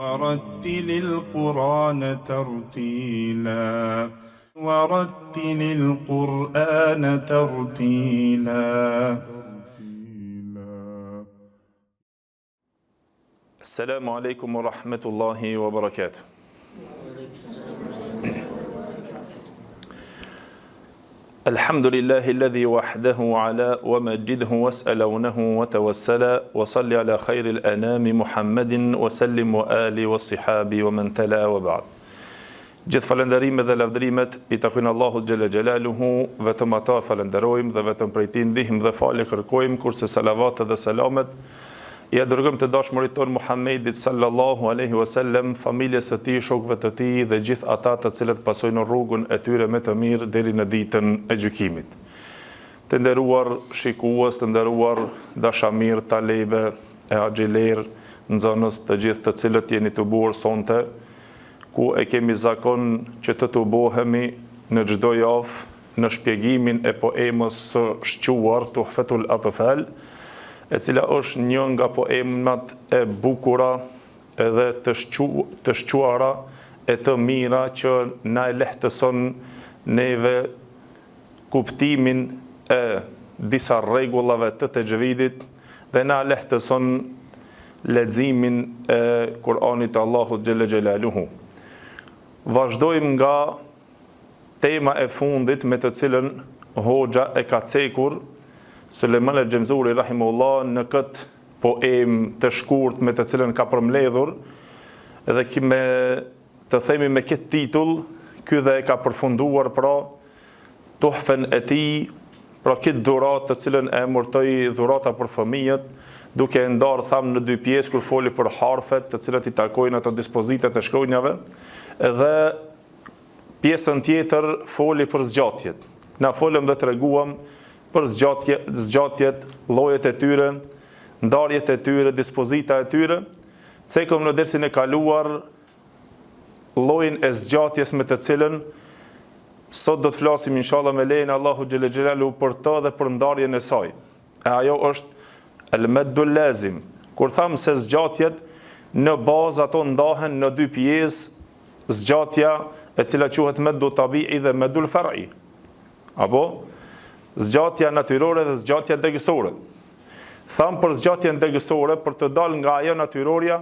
ورتل القرآن ترتيلا ورتل القرآن ترتيلا. السلام عليكم ورحمة الله وبركاته. الحمد لله الذي وحده على ومجده واسألونه وتوسل وصل على خير الأنام محمد وسلم وآل والصحاب ومن تلا وبعد. Gjithë falënderimet dhe lavdërimet I takojnë Allahut xhalla xhelaluhu, vetëm ata falenderojmë dhe vetëm prej Tij ndihmë dhe falje kërkojmë, kurse salavatet dhe selamet ja dërgojmë të dashmurit ton Muhammedit sallallahu alaihi wasallam, familjes së tij, shokëve të tij dhe gjithë ata të cilët pasojnë rrugën e tyre me të mirë deri në ditën e gjykimit. Të nderuar shikues, të nderuar dashamir, talebe e axhiler, nxënës të gjithë të cilët jeni të bukur sonte, ku e kemi zakon që të bohemi në çdo javë në shpjegimin e poemës së shquar Tuhfatul Atfal, e cila është një nga poemat e bukura edhe të shquara e të mira që na e lehtëson neve kuptimin e disa rregullave të tajvidit dhe na lehtëson leximin e Kur'anit të Allahut xhalla xhelaluhu. Vazhdojmë nga tema e fundit me të cilën hoxha e ka cekur Suleiman el-Xhemzuri rahimahullah në këtë poem të shkurt me të cilën ka përmbledhur, edhe me të themi me këtë titull, ky dhe e ka përfunduar pra tuhfen e tij, pra këtë dhuratë të cilën e emërtoi dhurata për fëmijët, duke e ndarë thamë në dy pjesë kur foli për harfet të cilat I takojnë ato dispozitet e shkronjave, edhe pjesën tjetër foli për zgjatjet. Na folëm dhe treguam për zgjatjet, llojet e tyre, ndarjet e tyre, dispozita e tyre. Cekëm në dersin e kaluar llojin e zgjatjes me të cilën sot do të flasim inshallah me lejen e Allahu xhalla xhelalu për të dhe për ndarjen e saj. E ajo është el-maddul lazim. Kur tham se zgjatjet në bazë ato ndahen në dy pjesë, zgjatja e cila quhet maddu tabi'i dhe maddul far'i. Apo zgjatja natyrore dhe zgjatja degësore. Tham për zgjatjen degësore, për të dalë nga ajo natyroria,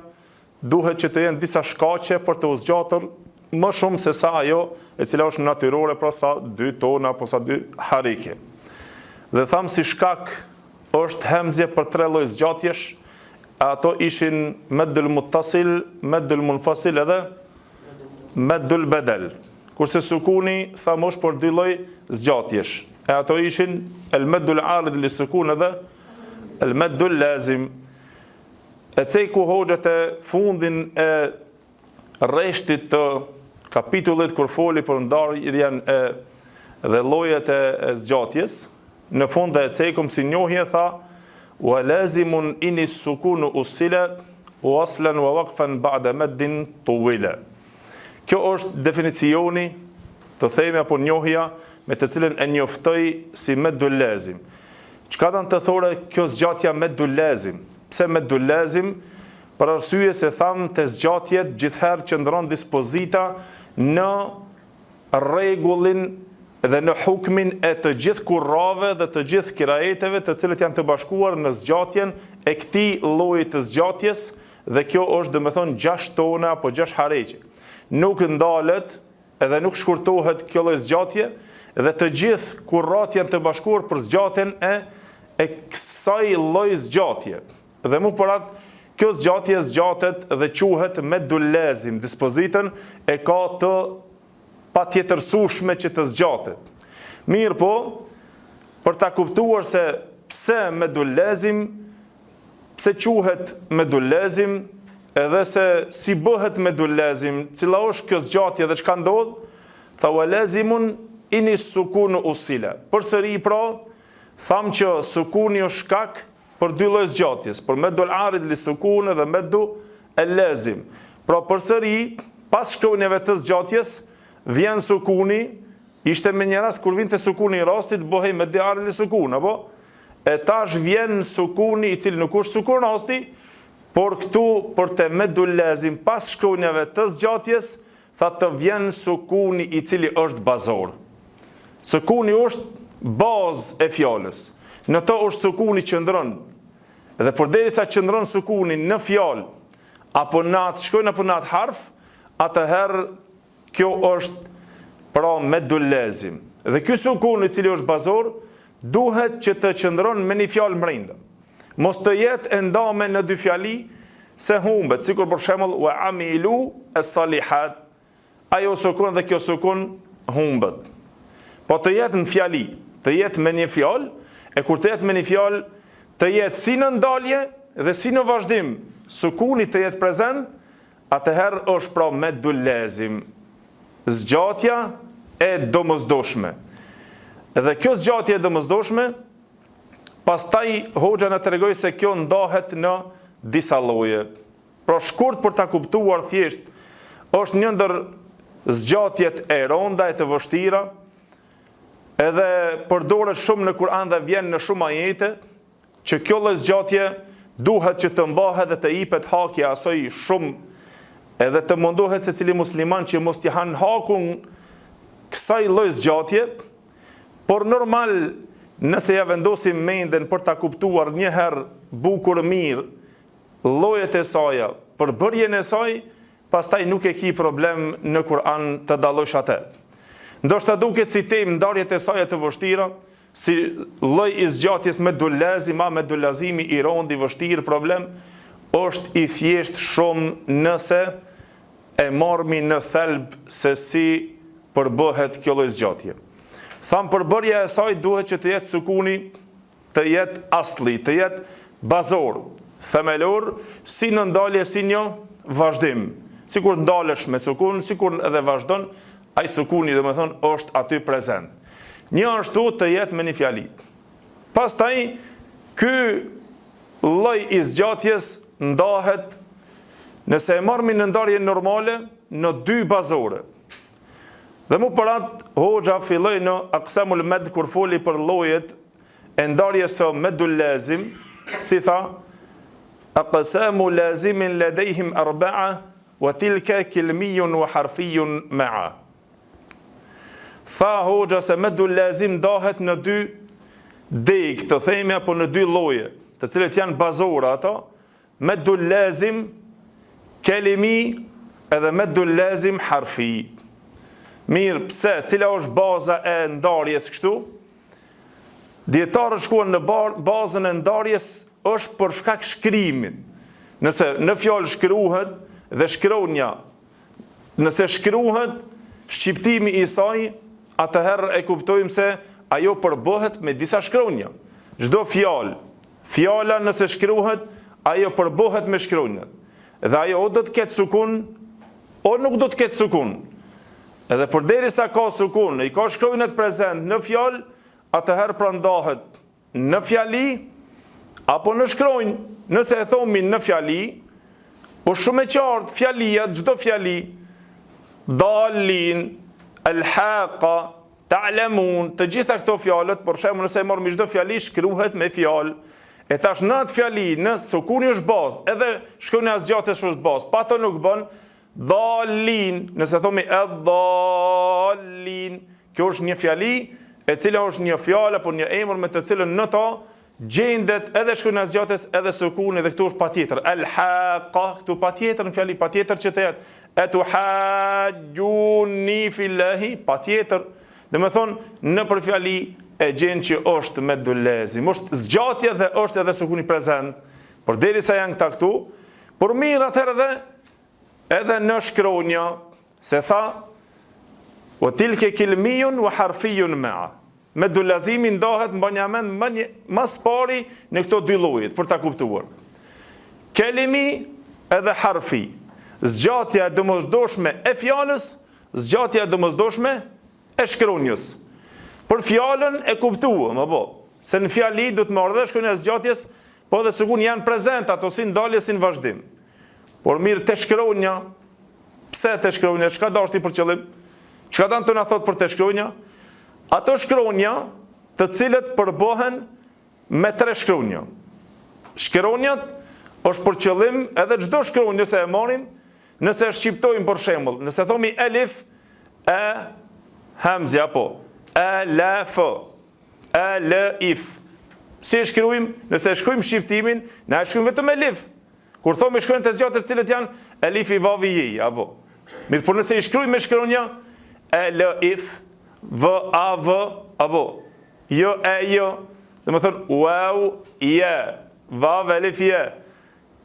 duhet që të jenë disa shkaqe për të u zgjatur më shumë se sa ajo e cila është natyrore, pra sa 2 tona apo sa 2 harike. Dhe tham si shkak është hemzje për 3 lloj zgjatjesh, ato ishin maddul muttasil, maddul munfasil edhe maddul badal. Kurse sukuni tham është për 2 lloj zgjatjesh. E ato ishin el maddul arid li sukun edhe el maddul lazim. E ceku hoxhat e fundin e rreshtit të kapitullit kur foli për ndarjen e dhe llojet e zgjatjes, në fund dhe e cekum si njohje tha wa lazimun ini sukunu usila waslan wa waqfan ba'da maddin tuwila. Kjo është definicioni, të themi apo njohja me të cilën e njoftoi si maddul lazim. Çka do të thotë kjo zgjatja maddul lazim? Pse maddul lazim? Për arsye se tham te zgjatjet gjithherë qëndron dispozita në rregullin dhe në hukmin e të gjithë kurrave dhe të gjithë kirajeteve të cilët janë të bashkuar në zgjatjen e këtij lloji të zgjatjes, dhe kjo është domethënë 6 tona apo 6 hareke. Nuk ndalet edhe nuk shkurtohet kjo lloj zgjatje, dhe të gjithë kurrat janë të bashkuar për zgjatjen e kësaj lloj zgjatje. Dhe më për atë kjo zgjatje zgjatet dhe quhet maddul lazim, dispozitën e ka të patjetërsueshme që të zgjatet. Mirë po, për ta kuptuar se pse maddul lazim, pse quhet maddul lazim, edhe se si bëhet maddul lazim, cila është kjo zgjatje dhe çka ndodh, tha wa lazimun ini sukunu usila. Përsëri pra, tham që sukuni është shkak për 2 lloj zgjatjes, për maddul arid li sukun dhe maddu el lazim. Pra përsëri, pas shkronjave të zgjatjes, vjen sukuni, ishte me një rast kur vinte sukuni I rastit, bëhej me diar li sukun, apo? E tash vjen sukuni I cili nuk është sukun rasti, Por këtu, për të medul lazim, pas shkronjave të zgjatjes, tha të vjen sukuni i cili është bazor. Sukuni është bazë e fjalës. Në to është sukuni qëndron. Dhe përderisa qëndron sukuni në fjalë, apo në atë shkronjë apo në atë harf, atëherë kjo është pra medul lazim. Dhe ky sukun i cili është bazor, duhet që të qëndron me një fjalë brenda. Mos të jetë e ndame në dy fjali se humbet, sikur për shembull wa amilu as-salihat. Ajo sukun dhe kjo sukun humbet. Po të jetë në fjali, të jetë me një fjalë, e kur të jetë me një fjalë, të jetë si në ndalje dhe si në vazhdim, sukuni të jetë prezent, atëherë është pra medul lazim, zgjatja e domosdoshme. Dhe kjo zgjatje e domosdoshme, pastaj hoxha na tregoi se kjo ndahet në disa lloje. Pra shkurt për ta kuptuar thjesht, është një ndër zgjatjet e rënda e të vështira, edhe përdoret shumë në Kur'an dhe vjen në shumë ajete, që kjo lloj zgjatje duhet që të mbahet dhe të jepet haki asaj shumë, edhe të mundohet secili musliman që mos t'i han hakun kësaj lloj zgjatje, por normal nëse ja vendosim mendjen për ta kuptuar një herë bukur mirë llojet e saj, përbërjen e saj, pastaj nuk e ki problem në Kur'an të dallosh atë. Ndoshta duket si temë ndarjet e saj të vështira, si lloj i zgjatjes medul lazim, medul lazimi i rënd i vështirë problem, është i thjesht shumë nëse e marrmi në thelb se si përbëhet kjo lloj zgjatje. Tham përbërja e saj duhet që të jetë sukuni, të jetë asli, të jetë bazor, themelor, si në ndalje, si një vazhdim. Sikur ndalesh me sukun, sikur edhe vazhdon, ai sukuni dhe me thonë është aty prezent. Një ashtu të jetë me një fjali. Pastaj, ky lloj i zgjatjes ndahet, nëse e marrmi në ndarje normale, në dy bazore. Dhe mu për atë, hoxha filloi në aqsamul med kur foli për llojet e ndarjes së medul lazim, si tha, aqsamu lazimin ladayhim arba'a wa tilka kilmiyun wa harfiyun ma'a. Tha hoxha se medul lazim ndahet në dy deg, të themi apo në dy lloje, të cilët janë bazore ata, medul lazim kelimi edhe medul lazim harfi. Mirë, pse, cila është baza e ndarjes kështu? Dietarët shkuan në bazën e ndarjes është për shkak shkrimin. Nëse në fjalë shkruhet dhe shkronja, nëse shkruhet shqiptimi i saj, atëherë e kuptojmë se ajo përbëhet me disa shkronja. Çdo fjalë, fjala nëse shkruhet, ajo përbëhet me shkronjat. Dhe ajo o do të ketë sukun, o nuk do të ketë sukun. Edhe përderisa ka sukun, i ka shkronjat prezent në fjalë, atëherë prandahet në fjali apo në shkronjë. Nëse e thomi në fjali, po shumë e qartë, fjalia, çdo fjali, dalin, al-haqa, ta'lamun, të gjitha këto fjalët, për shembull nëse e marrim çdo fjali shkruhet me fjalë. E tash në atë fjali, nëse sukuni është bazë, edhe shkronja e zgjatjes është bazë, pa ato nuk bën dalin, nëse thomi ad-dallin, kjo është një fjali, e cila është një fjalë apo një emër me të cilën në ta gjendet edhe shkronja e zgjatjes edhe sukuni, dhe këtu është patjetër al-haqa, këtu patjetër në fjali, patjetër që të jetë atuhajjuni fillahi, patjetër, dhe me thonë në për fjali e gjenë që është medul lazim, është zgjatje dhe është edhe sukuni prezent, por derisa janë këta këtu, por mirë atëherë edhe në shkronja, se tha, o tilke kilmijun wa harfijun ma'a. Medul lazimi ndahet mas pari në këto dy llojet, për ta kuptuar. Kelimi edhe harfi. Zgjatja e domosdoshme e fjalës, zgjatja e domosdoshme e shkronjës. Për fjalën e kuptuam, apo, se në fjali do të marrë dhe shkronja e zgjatjes, po dhe sukun janë prezent, ato si ndalje si në vazhdim. Por mirë të shkronja, pse të shkronja, çka dashti për qëllim? Çka dan të na thot për të shkronja? Ato shkronja të cilët përbëhen me tre shkronja. Shkronjat është për qëllim edhe çdo shkronjë nëse e marrim, nëse e shqiptojmë për shembull, nëse thomi elif, hamze apo alaf, alif. Si e shkruajmë? Nëse e shkruajmë shqiptimin, na e shkruajmë vetëm elif. Kur thomi shkronjat e zgjatës të cilët janë elifi, vavi, ji, apo. Mirë, por nëse i shkruajmë me shkronja elif, vav, apo jo jo, domethënë waw, ja, vav, elif, ja.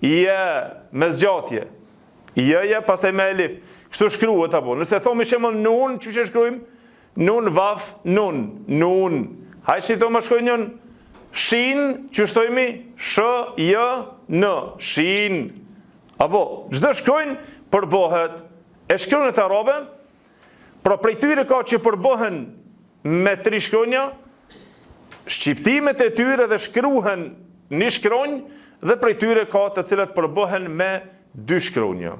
Ja, me zgjatje. Ja, pastaj me elif. Kështu shkruhet apo. Nëse thomi shembull nun, çu shkruajmë? Nun, vav, nun, nun. Hajde shito më shkronjën shin, që shtojmi? Sh, j, n, shin. Apo, çdo shkronjë përbohet. E shkronjët arabe, pra prej tyre ka që përbohen me 3 shkronja, shqiptimet e tyre dhe shkruhen një shkronjë, dhe prej tyre ka të cilat përbohen me 2 shkronja.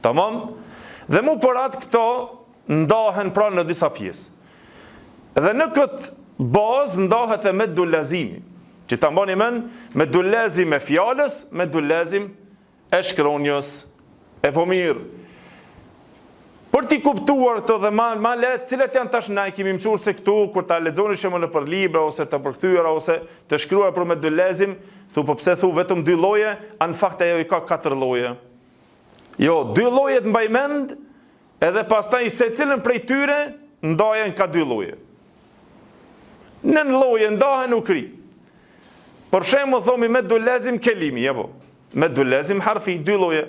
Tamam? Dhe mu për atë këto ndahen pra në disa pjesë. Dhe në këtë bazë ndahet e meddu lazimi, që ta mbani mend, meddu lazim e fjalës, meddu lazim e shkronjës. E po mirë, për t'i kuptuar të dhe ma letë, cilat janë tash na i kemi mësuar se këtu, kur ta lexoni shembull për libra, ose të përkthyera, ose të shkruar për meddu lazim, thu po pse thu vetëm 2 lloje, në fakt ajo i ka 4 lloje. Jo, 2 llojet mbaj mend, edhe pastaj secilën prej tyre ndahen ka 2 lloje. Në lloje ndahen u kri. Për shembull thomi meddu lazim kelimi, apo meddu lazim harfi, 2 lloje.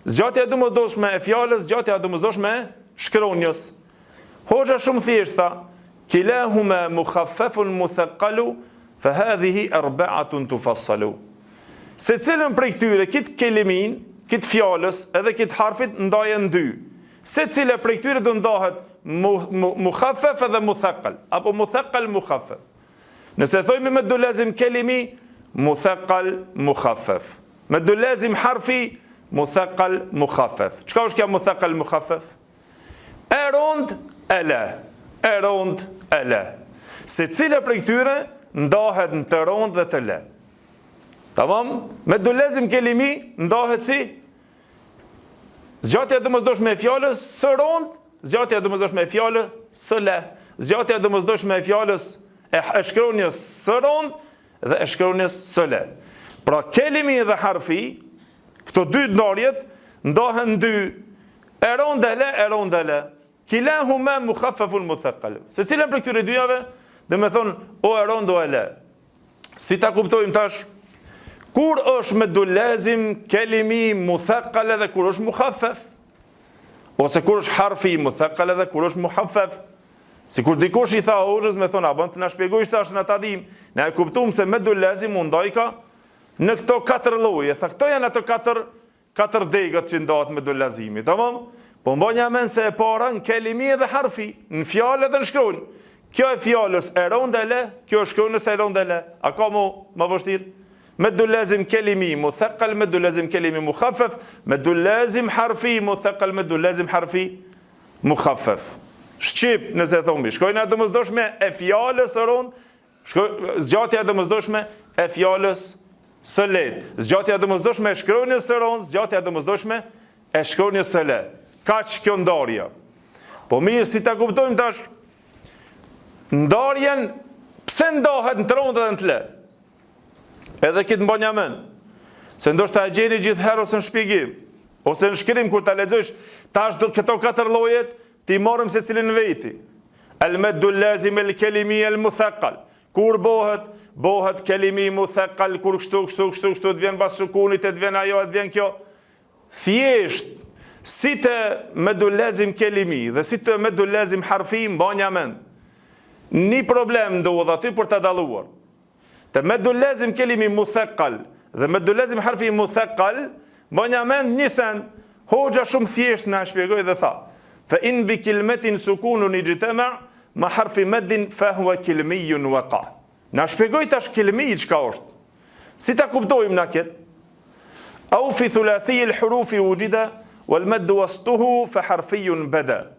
Zgjatja e domosdoshme e fjalës, zgjatja e domosdoshme e shkronjës. Hoxha shumë thjesht tha, kilahuma mukhaffafun muthaqqalu, fa hadhihi arba'atun tufassalu. Secilën prej këtyre, kit kelimin, kit fjalës, edhe kit harfit ndahen 2. Secila prej këtyre do ndahet mukhaffaf edhe muthaqqal, apo muthaqqal mukhaffaf. Nëse thojmë meddu lazim kelimi, muthaqqal mukhaffaf. Meddu lazim harfi, muthaqqal mukhaffaf. Çka është kjo muthaqqal mukhaffaf? E rond, e la. E rond, e la. Secila prej këtyre ndahet në të rond dhe të la. Tamam? Meddu lazim kelimi ndahet si zgjatja e domosdoshme e fjalës së rond, zgjatja e domosdoshme e fjalës së la. Zgjatja e domosdoshme e fjalës e shkronjës së rond dhe e shkronjës së la. Pra kelimi dhe harfi, këto 2 ndarjet ndahen 2. E rondele. Kilahuma mukhaffafun muthaqqal. Secila prej këtyre dyjave, dhe me thonë o e rond o e la. Si ta kuptojmë tash? Kur është meddu lazim kelimi muthaqqal edhe kur është mukhaffaf? Ose kur është harfi muthaqqal edhe kur është mukhaffaf? Sikur dikush i tha hoxhës me thonë, a bën të na shpjegojsh tash na ta dim. Ne e kuptuam se meddu lazim u ndajka në këto 4 lloje. Tha këto janë ato 4 degët që ndahet meddu lazimi, tamam? Po mbonja mend se e para në kelimi dhe harfi, në fjalë dhe në shkronjë. Kjo e fjalës e rondele, kjo e shkronjës e rondele. A ka më vështirë? Meddu lazim kelimi muthaqqal, meddu lazim kelimi mukhaffaf, meddu lazim harfi muthaqqal, meddu lazim harfi mukhaffaf. Shqip, nëse thomi, shkojnë e domosdoshme e fjalës së rond, zgjatja e domosdoshme e fjalës së lehtë. Zgjatja e domosdoshme e shkronjës së rond, zgjatja e domosdoshme e shkronjës së lehtë. Kaq kjo ndarja. Po mirë, si ta kuptojmë tash ndarjen, pse ndahet në të rond dhe në të lehtë? Edhe këtë mbonja mend. Se ndoshta e gjeni gjithherë ose në shpjegim, ose në shkrim kur ta lexosh, tash do këto 4 llojet ti marrim secilin në veti. El meddu lazim el kelimi el muthaqqal. Kur bëhet kelimi muthaqqal, kur kështu të vjen pas sukunit, të vjen ajo, të vjen kjo. Thjesht, si të meddu lazim kelimi dhe si të meddu lazim harfi mbonja mend. Një problem ndodh aty për ta dalluar. Të meddu lazim kelimi muthaqqal dhe meddu lazim harfi muthaqqal, mbonja mend një send. Hoxha shumë thjesht na shpjegoi dhe tha: fa in bi kilmetin sukunun ijtama ma harfi meddin fa huwa kilmiyun waqa. Na shpjegoj tash kilmi çka është. Si ta kuptojmë na kët? Au fi thulathi al-hurufi wujida wal madd wastuhu fa harfiyun bada.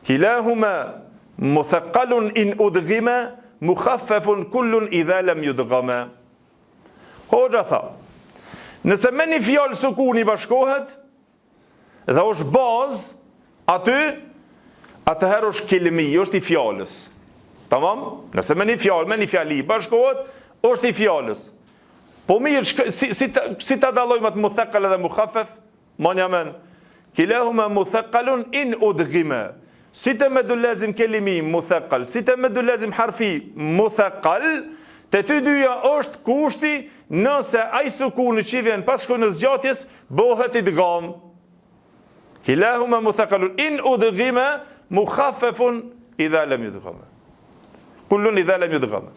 Kilahuma muthaqqalun in udghima mukhaffafun kullun idha lam yudghama. Hoxha tha, nëse me një fjalë sukuni bashkohet, dhe është bazë, aty, atëherë është kelimi, është i fjallës. Tamam? Nëse me një fjali bashkohet, është i fjallës. Po mirë, si ta dalojmë atë muthekkal edhe mukhaffef? Manja men, kilahuma muthekkalun in udghime. Si të me dullezim kelimi muthekkal, si të me dullezim harfi muthekkal, të ty dyja është kushti nëse aj sukuni që vjen pas shkojnës gjatjes, bëhet idgham. Kilahuma muthekkalun in udghime, mukhaffefun idha lam yudghame. Kullun idha lam yudghame.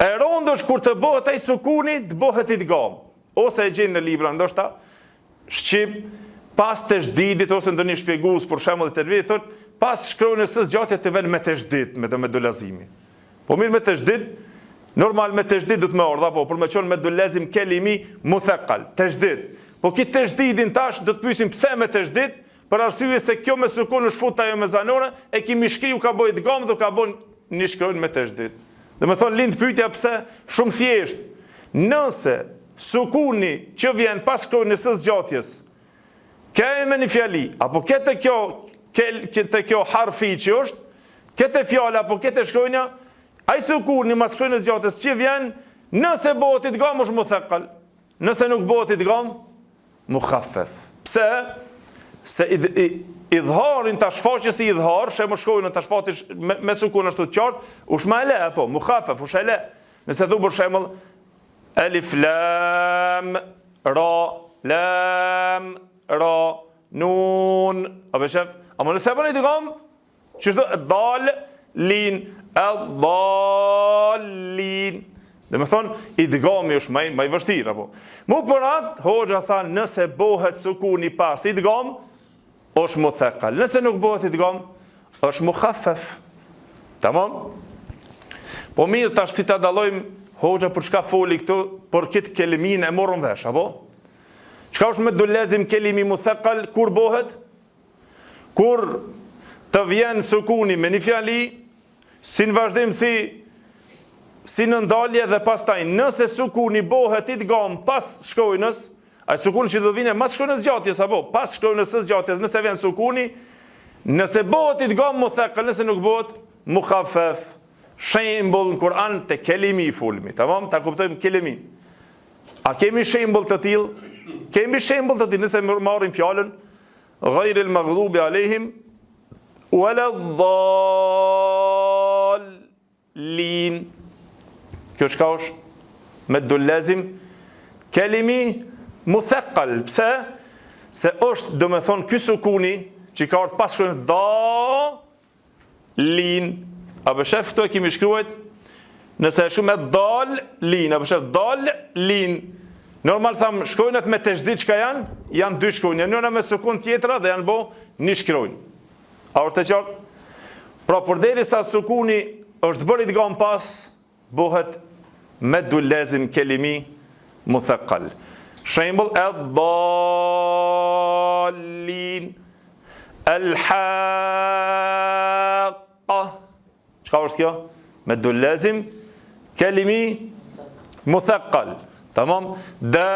E rondë është kur të bëhet ai sukuni, të bëhet idgham. Ose e gjenë në libra, ndoshta shqip, pas të shdidit, ose ndonjë shpjegues për shembull të tajvidit, thot, pas shkronjës së zgjatje të vën me të shdit, me dolazimi. Po mirë me të shdit, normal me të shdit do të më ardha, po për me qenë me dolazim kelimi muthekkal, të shdit. Po ki të shdidin tash do të pyesim pse me të shdit, për arsye se kjo me sukun është fut ajo me zanore, e kimi shkriu ka bëj idgham dhe ka bën një shkronjë me të shdit. Dhe me thonë lind pyetja pse, shumë thjesht. Nëse sukuni që vjen pas shkronjës së zgjatjes, ka me një fjali, apo kete kjo harfi që është, kete fjala, apo kete shkronja, ai sukuni mas shkronjës së zgjatjes që vjen, nëse bëhet idgham është muthekkal, nëse nuk bëhet idgham, mukhaffef. Pse? Se idharin të shfaqës i idhar, që më shkojnë në të shfaqës me sukun është të qartë, ush ma e le, po, mukhaffef, ush e le. Nëse dhu për shemëll, elif, lam, ra, nun, a për shef, a më nëse për një të gamë, që shdo, dal, lin, lin, dhe me thonë, i dëgami është maj vështirë, apo. Mu për atë, hoxha tha, nëse bohet sukuni pas i dëgam, është muthekkal. Nëse nuk bëhet idgham, është mukhaffef. Tamam? Po mirë tash si ta dallojmë hoxha për çka foli këtu, por këtë kelimin e morëm vesh, apo? Çka është me dullezim kelimi muthekkal kur bëhet? Kur të vjen sukuni me një fjali, si në vazhdim si në ndalje dhe pastaj nëse sukuni bëhet idgham pas shkojnës, ai sukuni që do vinë mas shkronjës gjatjes, apo pas shkronjës së zgjatjes, nëse vjen sukuni, nëse bëhet idgham muthekkal, nëse nuk bëhet mukhaffef. Shembull në Kur'an te kelimi i fulmi, tamam? Ta kuptojmë kelimi. A kemi shembull të tillë? Kemi shembull të tillë, nëse marrim fjalën ghayril maghdubi alehim wala dhallin. Kjo çka është? Me dullezim kelimi muthekkal. Pse? Se është, do me thonë, ky sukuni që ka ardhur pas shkronjës lin. A për shef këto e kemi shkruajt, nëse e shkruaj me dal lin, a për shef dal lin. Normal tham shkronjat me të shdit çka janë dy shkronja, njëra me sukun tjetra dhe janë bo një shkronjë. A është e qartë? Pra përderisa sukuni është bërë idgham pas, bëhet me dullezim kelimi muthekkal. Shembull ad-dallin, al-haqqa. Çka është kjo? Me dullezim kelimi muthekkal. Tamam? Dabba.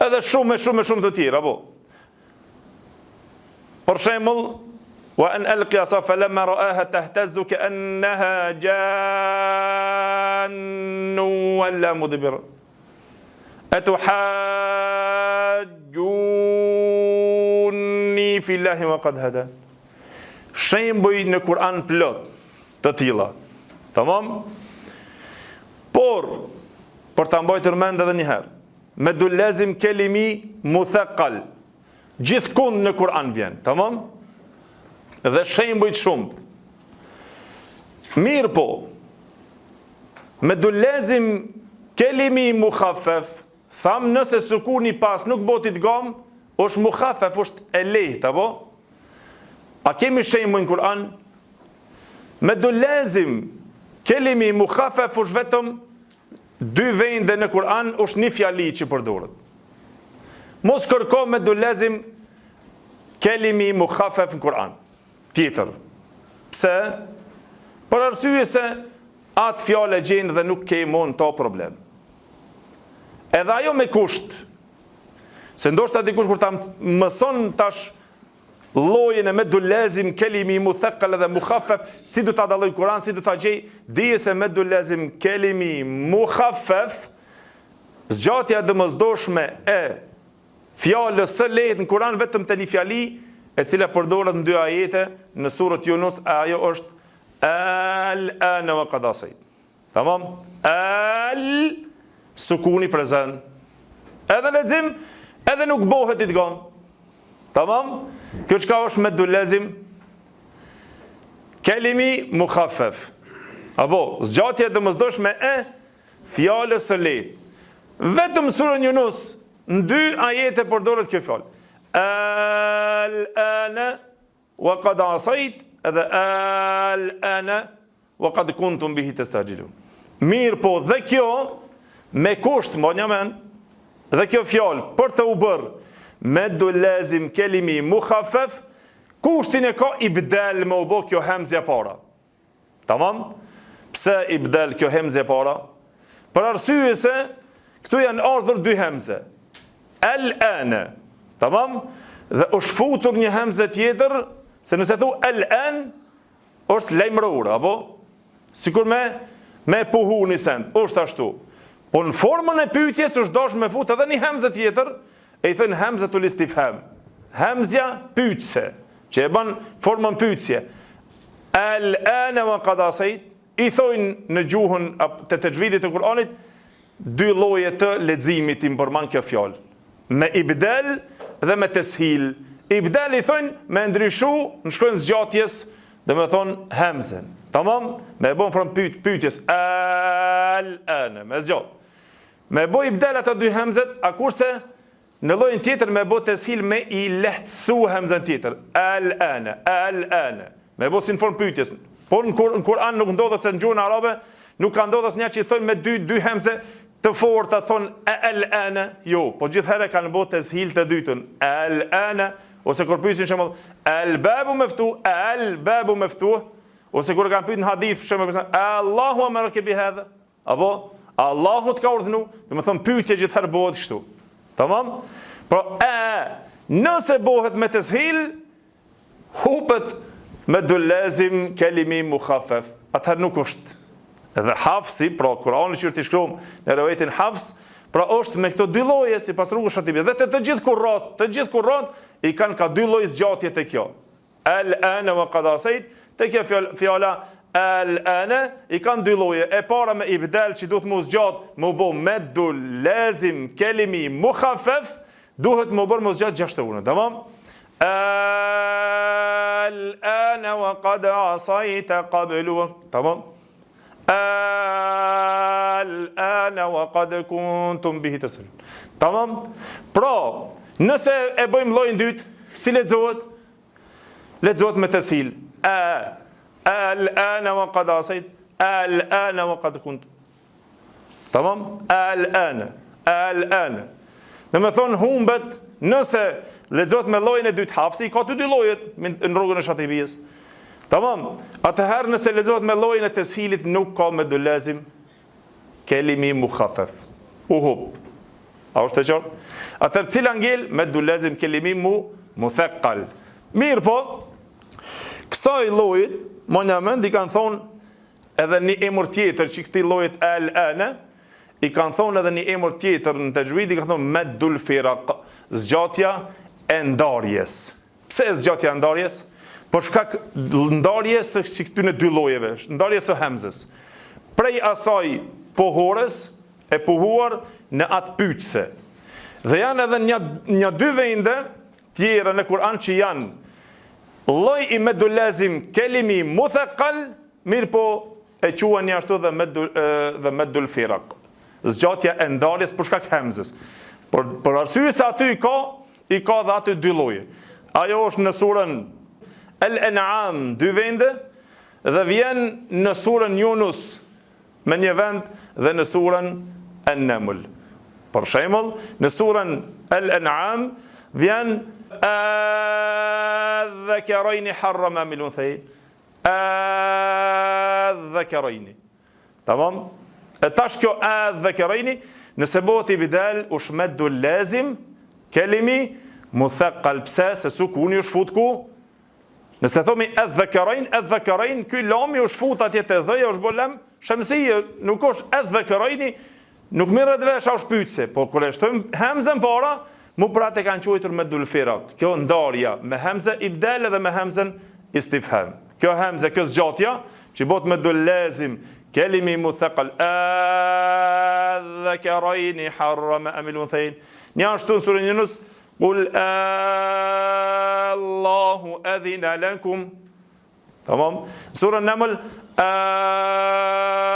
Edhe shumë të tjera, apo. Për shembull, wa an alqiya falamma ra'aha tahtazzu ka'annaha jannu wala mudbir. Atuhajjuni fillahi wa qad hada. Shembuj në Kur'an plot të tilla. Tamam? Por për ta mbajtur mend edhe një herë, me dullezim kelimi muthekkal. Gjithkund në Kur'an vjen, tamam? Dhe shembuj të shumt. Mirë po, me dullezim kelimi mukhaffef, tham nëse sukuni pas nuk bëhet idgham, është mukhaffef, është e lehtë, apo? A kemi shembull në Kur'an? Me dullezim kelimi mukhaffef është vetëm dy vende në Kur'an, është një fjali që përdoret. Mos kërko me dullezim kelimi mukhaffef në Kur'an. Tjetër. Pse? Për arsye se atë fjalë e gjenë dhe nuk ke mon të problem. Edhe ajo me kusht, se ndoshta dikush kur ta mëson tash llojin e meddul lazim, kelimi muthaqqal dhe mukhaffaf, si do ta dalloj Kur'an, si do ta gjej, dije se meddul lazim, kelimi mukhaffaf, zgjatja domosdoshme e fjalës së lehtë në Kur'an vetëm te një fjali e cila përdoret në 2 ajete në surën Yunus, ajo është al-ana wa qad asayt. Tamam? Al sukuni prezant. Edhe lexim, edhe nuk bëhet idgham. Tamam? Kjo çka është meddul lazim, kelimi mukhaffaf. Apo zgjatja e domosdoshme e fjalës së lehtë. Vetëm surën Yunus në 2 ajete përdoret kjo fjalë. Al-ana wa qad asayt, edhe al-ana wa qad kuntum bihi tastajilun. Mirë po, dhe kjo me kusht, mbonjamen, dhe kjo fjalë për të u bërë meddul lazim kelimi mukhaffaf, kushtin e ka ibdal me u bë kjo hemzja para. Tamam? Pse ibdal kjo hemzja para? Për arsye se këtu janë ardhur 2 hemze. Al-ana. Tamam? Dhe është futur një hemze tjetër, se nëse thu al-an është lajmëror, apo? Sikur me puhu një send, është ashtu. Po në formën e pyetjes është dash me fut edhe një hemze tjetër, e i thënë hemzatul istifham. Hemzja pyetse, që e bën formën pyetje. Al-ana wa qad asayt, i thojnë në gjuhën të tajvidit të Kur'anit 2 lloje të leximit i përmban kjo fjalë. Me ibdal dhe me teshil. Ibdal i thojnë me ndryshu në shkronjën zgjatjes, dhe me thonë hemzen. Tamam? Me bën formë pyetjes. Al-ana, me zgjat. Me bë ibdal ata 2 hemzet, a kurse në llojin tjetër me bë teshil me i lehtësu hemzën tjetër. Al-ana, al-ana. Me bë si në formë pyetjes. Po në Kur'an nuk ndodhet se në gjuhën arabe nuk ka ndodhur asnjë që thonë me 2 hemze të forta thonë al-ana, jo, po gjithherë kanë bë teshil të dytën. Al-ana, ose kur pyesin shembull al-babu maftuh, al-babu maftuh, ose kur kanë pyetur në hadith për shembull Allahu amaraka bi hadha, apo Allahu të ka urdhënu, do të thonë pyetje gjithherë bëhet kështu. Tamam? Por nëse bëhet me teshil, hupet meddul lazim kelimi mukhaffaf. Atëherë nuk është. Edhe Hafsi, pra Kur'ani që ti shkruam në rivajetin Hafs, pra është me këto 2 lloje sipas rrugës Shatibit. Dhe të gjithë kurrat i kanë ka 2 lloj zgjatje te kjo. Al-ana wa qad asayt, te kjo fjala al-ana i kanë 2 lloje. E para me ibdal që duhet mos zgjat, më bë meddul lazim kelimi mukhaffaf, duhet më bërë mos zgjat 6 unë. Tamam? Al-ana wa qad asayta qablu. Tamam? Al-ana wa qad kuntum bihi tastajilun. Tamam? Pra, nëse e bëjmë llojin dytë, si lexohet? Lexohet me teshil. Al-ana wa qad asayt, al-ana wa qad kuntum. Tamam? Al-ana, al-ana. Në me thonë humbet, nëse lexohet me llojin e dytë Hafsi, ka të 2 llojet në rrugën e Shatibijës. Tamam? Atëherë nëse lexohet me llojin e teshilit nuk ka meddul lazim kelimi mukhaffaf. Hub. A është e qartë? Atëherë cila ngel meddul lazim kelimi muthaqqal. Mirë po, kësaj llojit, monjament i kanë thonë edhe një emër tjetër që këtij llojit al-ana, i kanë thonë edhe një emër tjetër në tajvid, i kanë thonë meddul firaq, zgjatja e ndarjes. Pse zgjatja e ndarjes? Por shkak ndarjes së këtyre 2 llojeve, ndarjes së hemzës. Prej asaj pohores e pohuar në atë pyetse. Dhe janë edhe një 2 vende tjera në Kur'an që janë lloj i meddul lazim kelimi muthaqqal, mirë po e quhen ashtu dhe meddul firaq. Zgjatja e ndarjes për shkak hemzës. Por arsye se aty i ka dhe aty 2 lloje. Ajo është në surën Al-An'am 2 vende, dhe vjen në surën Yunus me 1 vend dhe në surën An-Naml. Për shembull, në surën Al-An'am vjen adh-dhakarayni harrama min unthayn. Adh-dhakarayni. Tamam? E tash kjo adh-dhakarayni, nëse bëhet ibdal është maddu lazim, kelimi muthaqqal, pse se sukuni është fut ku? Nëse thomi adh-dhakarayn, ky lami është fut atje te dhëja, është bë lam shamsia, nuk është adh-dhakarayni, nuk merret vesh as pyetse, po kur e shtojmë hamzën para, mu prate kanë quajtur maddul firat. Kjo ndarja me hamzë ibdal dhe me hamzën istifham. Kjo hamzë, kjo zgjatja, që bëhet maddul lazim, kelimi muthaqqal, adh-dhakarayni harrama am al-unthayn. Një ashtu në surën Yunus, qul Allahu adhina lakum. Tamam? Surën Naml,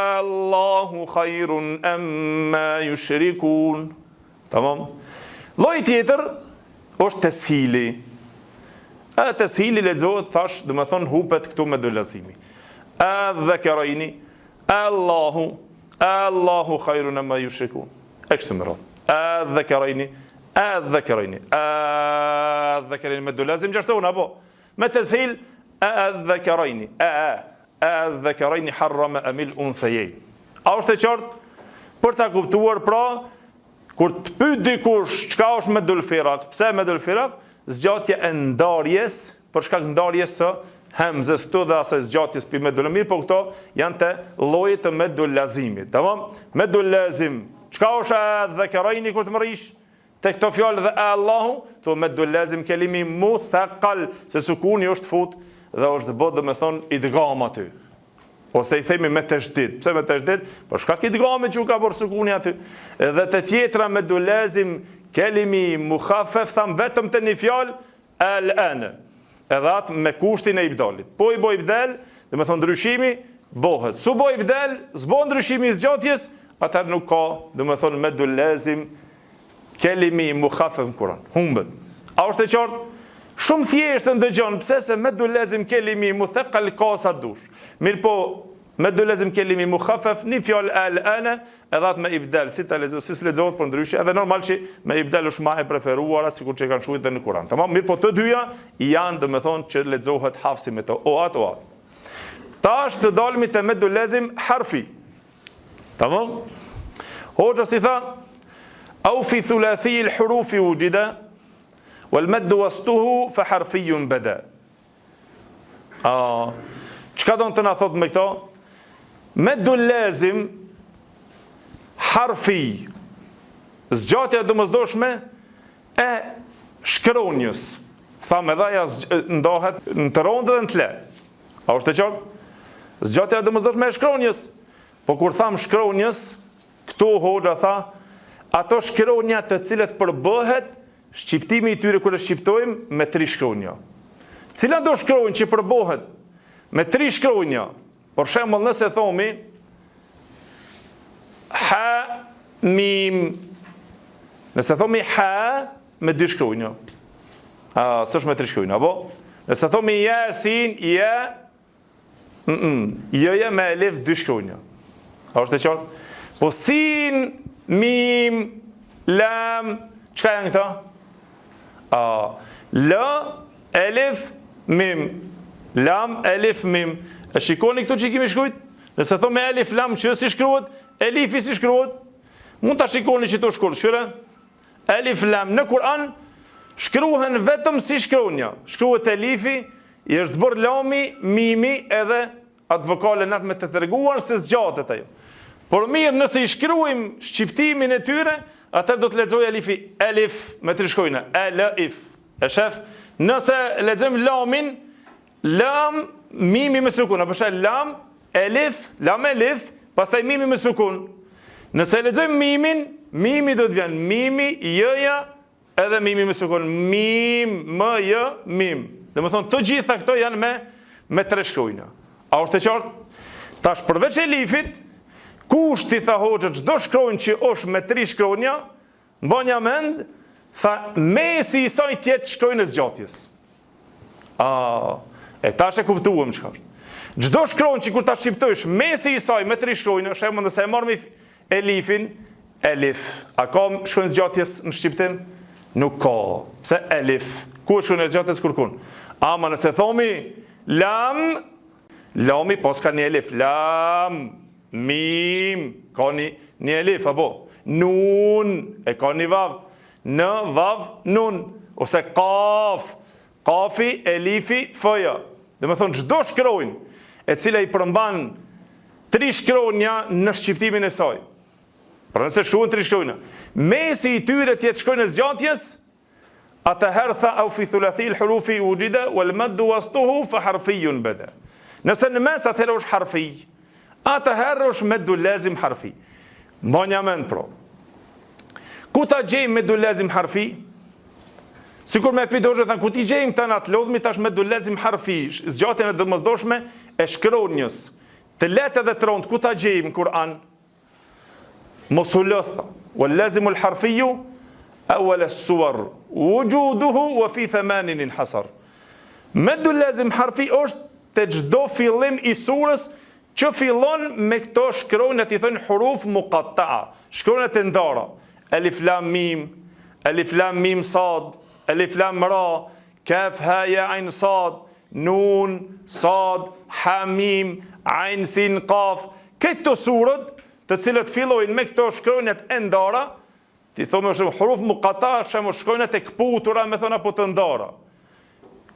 Allahu khairun amma yushrikun. Tamam? Lloji tjetër është teshili. Teshili lexohet thash, do të thon hupet këtu me dolazimi. Adh-dhakarayni, Allahu khairun amma yushrikun. Ekshtu më radh. Adh-dhakarayni me dolazim gjashtona apo me teshil adh-dhakarayni. Adh-dhakarayni harrama amil unthayayn. A është e qartë? Për ta kuptuar pra, kur të pyet dikush çka është maddul firat, pse maddul firat? Zgjatja e ndarjes, për shkak ndarjes së hamzës të dhe asaj zgjatjes për maddul mir, po këto janë të llojit të maddul lazimit. Tamam? Maddul lazim, çka është adh-dhakarayni kur të mërish? Te këto fjalë dhe Allahu, to maddul lazim kelimi muthaqqal, se sukuni është fut dhe është bë domethën idgham aty. Ose i themi me tashdid. Pse me tashdid? Po shkak idghamit që ka bërë sukuni aty. Edhe te tjetra maddul lazim kelimi mukhaffaf tham vetëm te një fjalë al-ana. Edhe atë me kushtin e ibdalit. Po i bë ibdal, domethën ndryshimi bëhet. Su bë ibdal, s'bën ndryshimi i zgjatjes, atëherë nuk ka domethën maddul lazim kelimi mukhaffaf në Kur'an. Humbet. A është e qartë? Shumë thjesht ndëgjon, pse se maddul lazim kelimi muthaqqal ka sa dush. Mirë po, maddul lazim kelimi mukhaffaf, një fjalë al-ana, edhe atë me ibdal, si ta lexosh, si lexohet për ndryshe, edhe normal që me ibdal është më e preferuara, sikur që kanë shkruar në Kur'an. Tamam, mirë po të dyja janë domethënë që lexohet hafsi me to, oat. Tash të dalmi te maddul lazim harfi. Tamam? Hoxha si tha, au fi thulathi al-hurufi wujida wal maddu wastuhu fa harfiyun bada. Çka do të na thot me këto? Maddul lazim harfi, zgjatja domosdoshme e shkronjës. Thamë edhe ajo ndohet në të rondë dhe në të le. A është e qartë? Zgjatja domosdoshme e shkronjës. Po kur tham shkronjës, këtu hoxha tha, ato shkronja të cilët përbëhet, shqiptimi i tyre kur e shqiptojmë me 3 shkronja. Cila do shkronjë që përbëhet me 3 shkronja? Për shembull, nëse thomi ha mim. Nëse thomi ha me 2 shkronja. S'është me 3 shkronja, apo? Nëse thomi yasin, ja me alif 2 shkronja. A është e qartë? Po sin, mim, lam, çka janë këta? L, alif, mim. Lam, alif, mim. E shikoni këtu që i kemi shkrujt? Nëse thomi alif, lam, që si shkruhet? Elifi si shkruhet? Mund ta shikoni që të shkruhet, shkruhe? Alif, lam, në Kur'an shkruhen vetëm si shkronja. Shkruhet elifi, i është bërë lami, mimi, edhe atë vokale natë me të treguar se zgjatet ajo. Por mirë, nëse i shkruajmë shqiptimin e tyre, atër do të lexoj elifi, elif me 3 shkronja, elif. E shef? Nëse lexojmë lamin, lam, mimi me sukun, apo shef lam, elif, pastaj mimi me sukun. Nëse lexojmë mimin, mimi do të vjen mimi, jëja, edhe mimi me sukun. Mim, më, jë, mim. Dhe më thonë, të gjitha këto janë me 3 shkronja. A është e qartë? Tash përveç elifit, kushti tha hoxha çdo shkronjë që është me 3 shkronja, mbonja mend, tha mesi i saj tjetë shkronjën e zgjatjes. E tash e kuptuam çka është. Çdo shkronjë që kur ta shqiptojsh mesi i saj me 3 shkronja, shembull nëse e marrim elifin, elif. A ka shkronjë zgjatjes në shqiptim? Nuk ka. Pse elif? Ku është shkronja e zgjatjes kërkun? Ama nëse thomi lam, lami pas ka një elif, lam. mim, ka një elif, apo? Nun, e ka një vav. Në, vav, nun. Ose kaf, kafi, elifi, fëja. Dhe me thonë, çdo shkronjë, e cila i përmban 3 shkronja në shqiptimin e saj. Pra nëse shkruan 3 shkronja, mesi i tyre tjetë shkronjë e zgjatjes, atëherë tha au fi thulathi l-hurufi wujida wal maddu wastuhu fa harfiyun bada. Nëse në mes atëherë është harfi, atëherë është meddu lazim harfi. Mbani mend pro. Ku ta gjejmë meddu lazim harfi? Sikur me pyetoj thënë ku ti gjejmë këtë atë lodhmi tash meddu lazim harfi, zgjatjen e domosdoshme e shkronjës. Të lehtë dhe të rëndë, ku ta gjejmë Kur'an? Mos u lëtha. Wal lazimu l-harfiyu awwal as-suwar wujuduhu wa fi 8 inhasar. Meddu lazim harfi është te çdo fillim i surës që fillon me këto shkronjat i thënë huruf muqatta'a, shkronjat e ndara. Alif lam mim sad, alif lam ra, kaf ha ya ain sad, nun, sad, ha mim, ain sin qaf. Këto surët të cilët fillojnë me këto shkronjat e ndara, ti thonë është huruf muqatta'a, shumë shkronjat e kputura me thonë apo të ndara.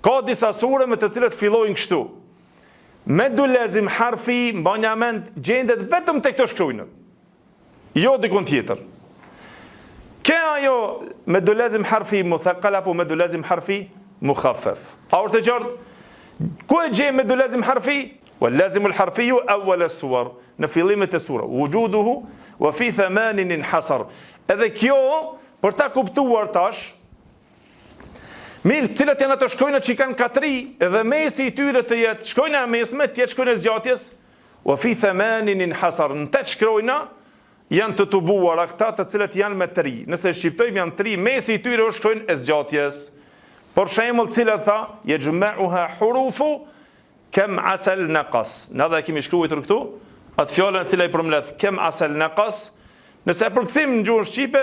Ka disa sure me të cilët fillojnë kështu. Meddu lazim harfi, mbani mend, gjendet vetëm te këto shkronjat. Jo dikun tjetër. Kë ajo meddu lazim harfi muthaqqal apo meddu lazim harfi mukhaffaf. A është e qartë? Ku e gjejmë meddu lazim harfi? Wal lazimu l-harfiyu awwal as-suwar, në fillimet e sura. Wujuduhu wa fi 8 inhasar. Edhe kjo për ta kuptuar tash, mirë, cilat janë ato shkronjat që kanë katri, edhe mesi i tyre të jetë shkronja e mesme, të jetë shkronja e zgjatjes, wa fi 8 inhasar. Në 8 shkronja janë të tubuara këta të cilat janë me 3. Nëse shqiptojmë janë 3, mesi i tyre është shkronja e zgjatjes. Për shembull, cilat tha, yajma'uha hurufu kem asal naqas. Na dhe kemi shkruar këtu atë fjalën e cila i përmbledh kem asal naqas. Nëse e përkthim në gjuhën shqipe,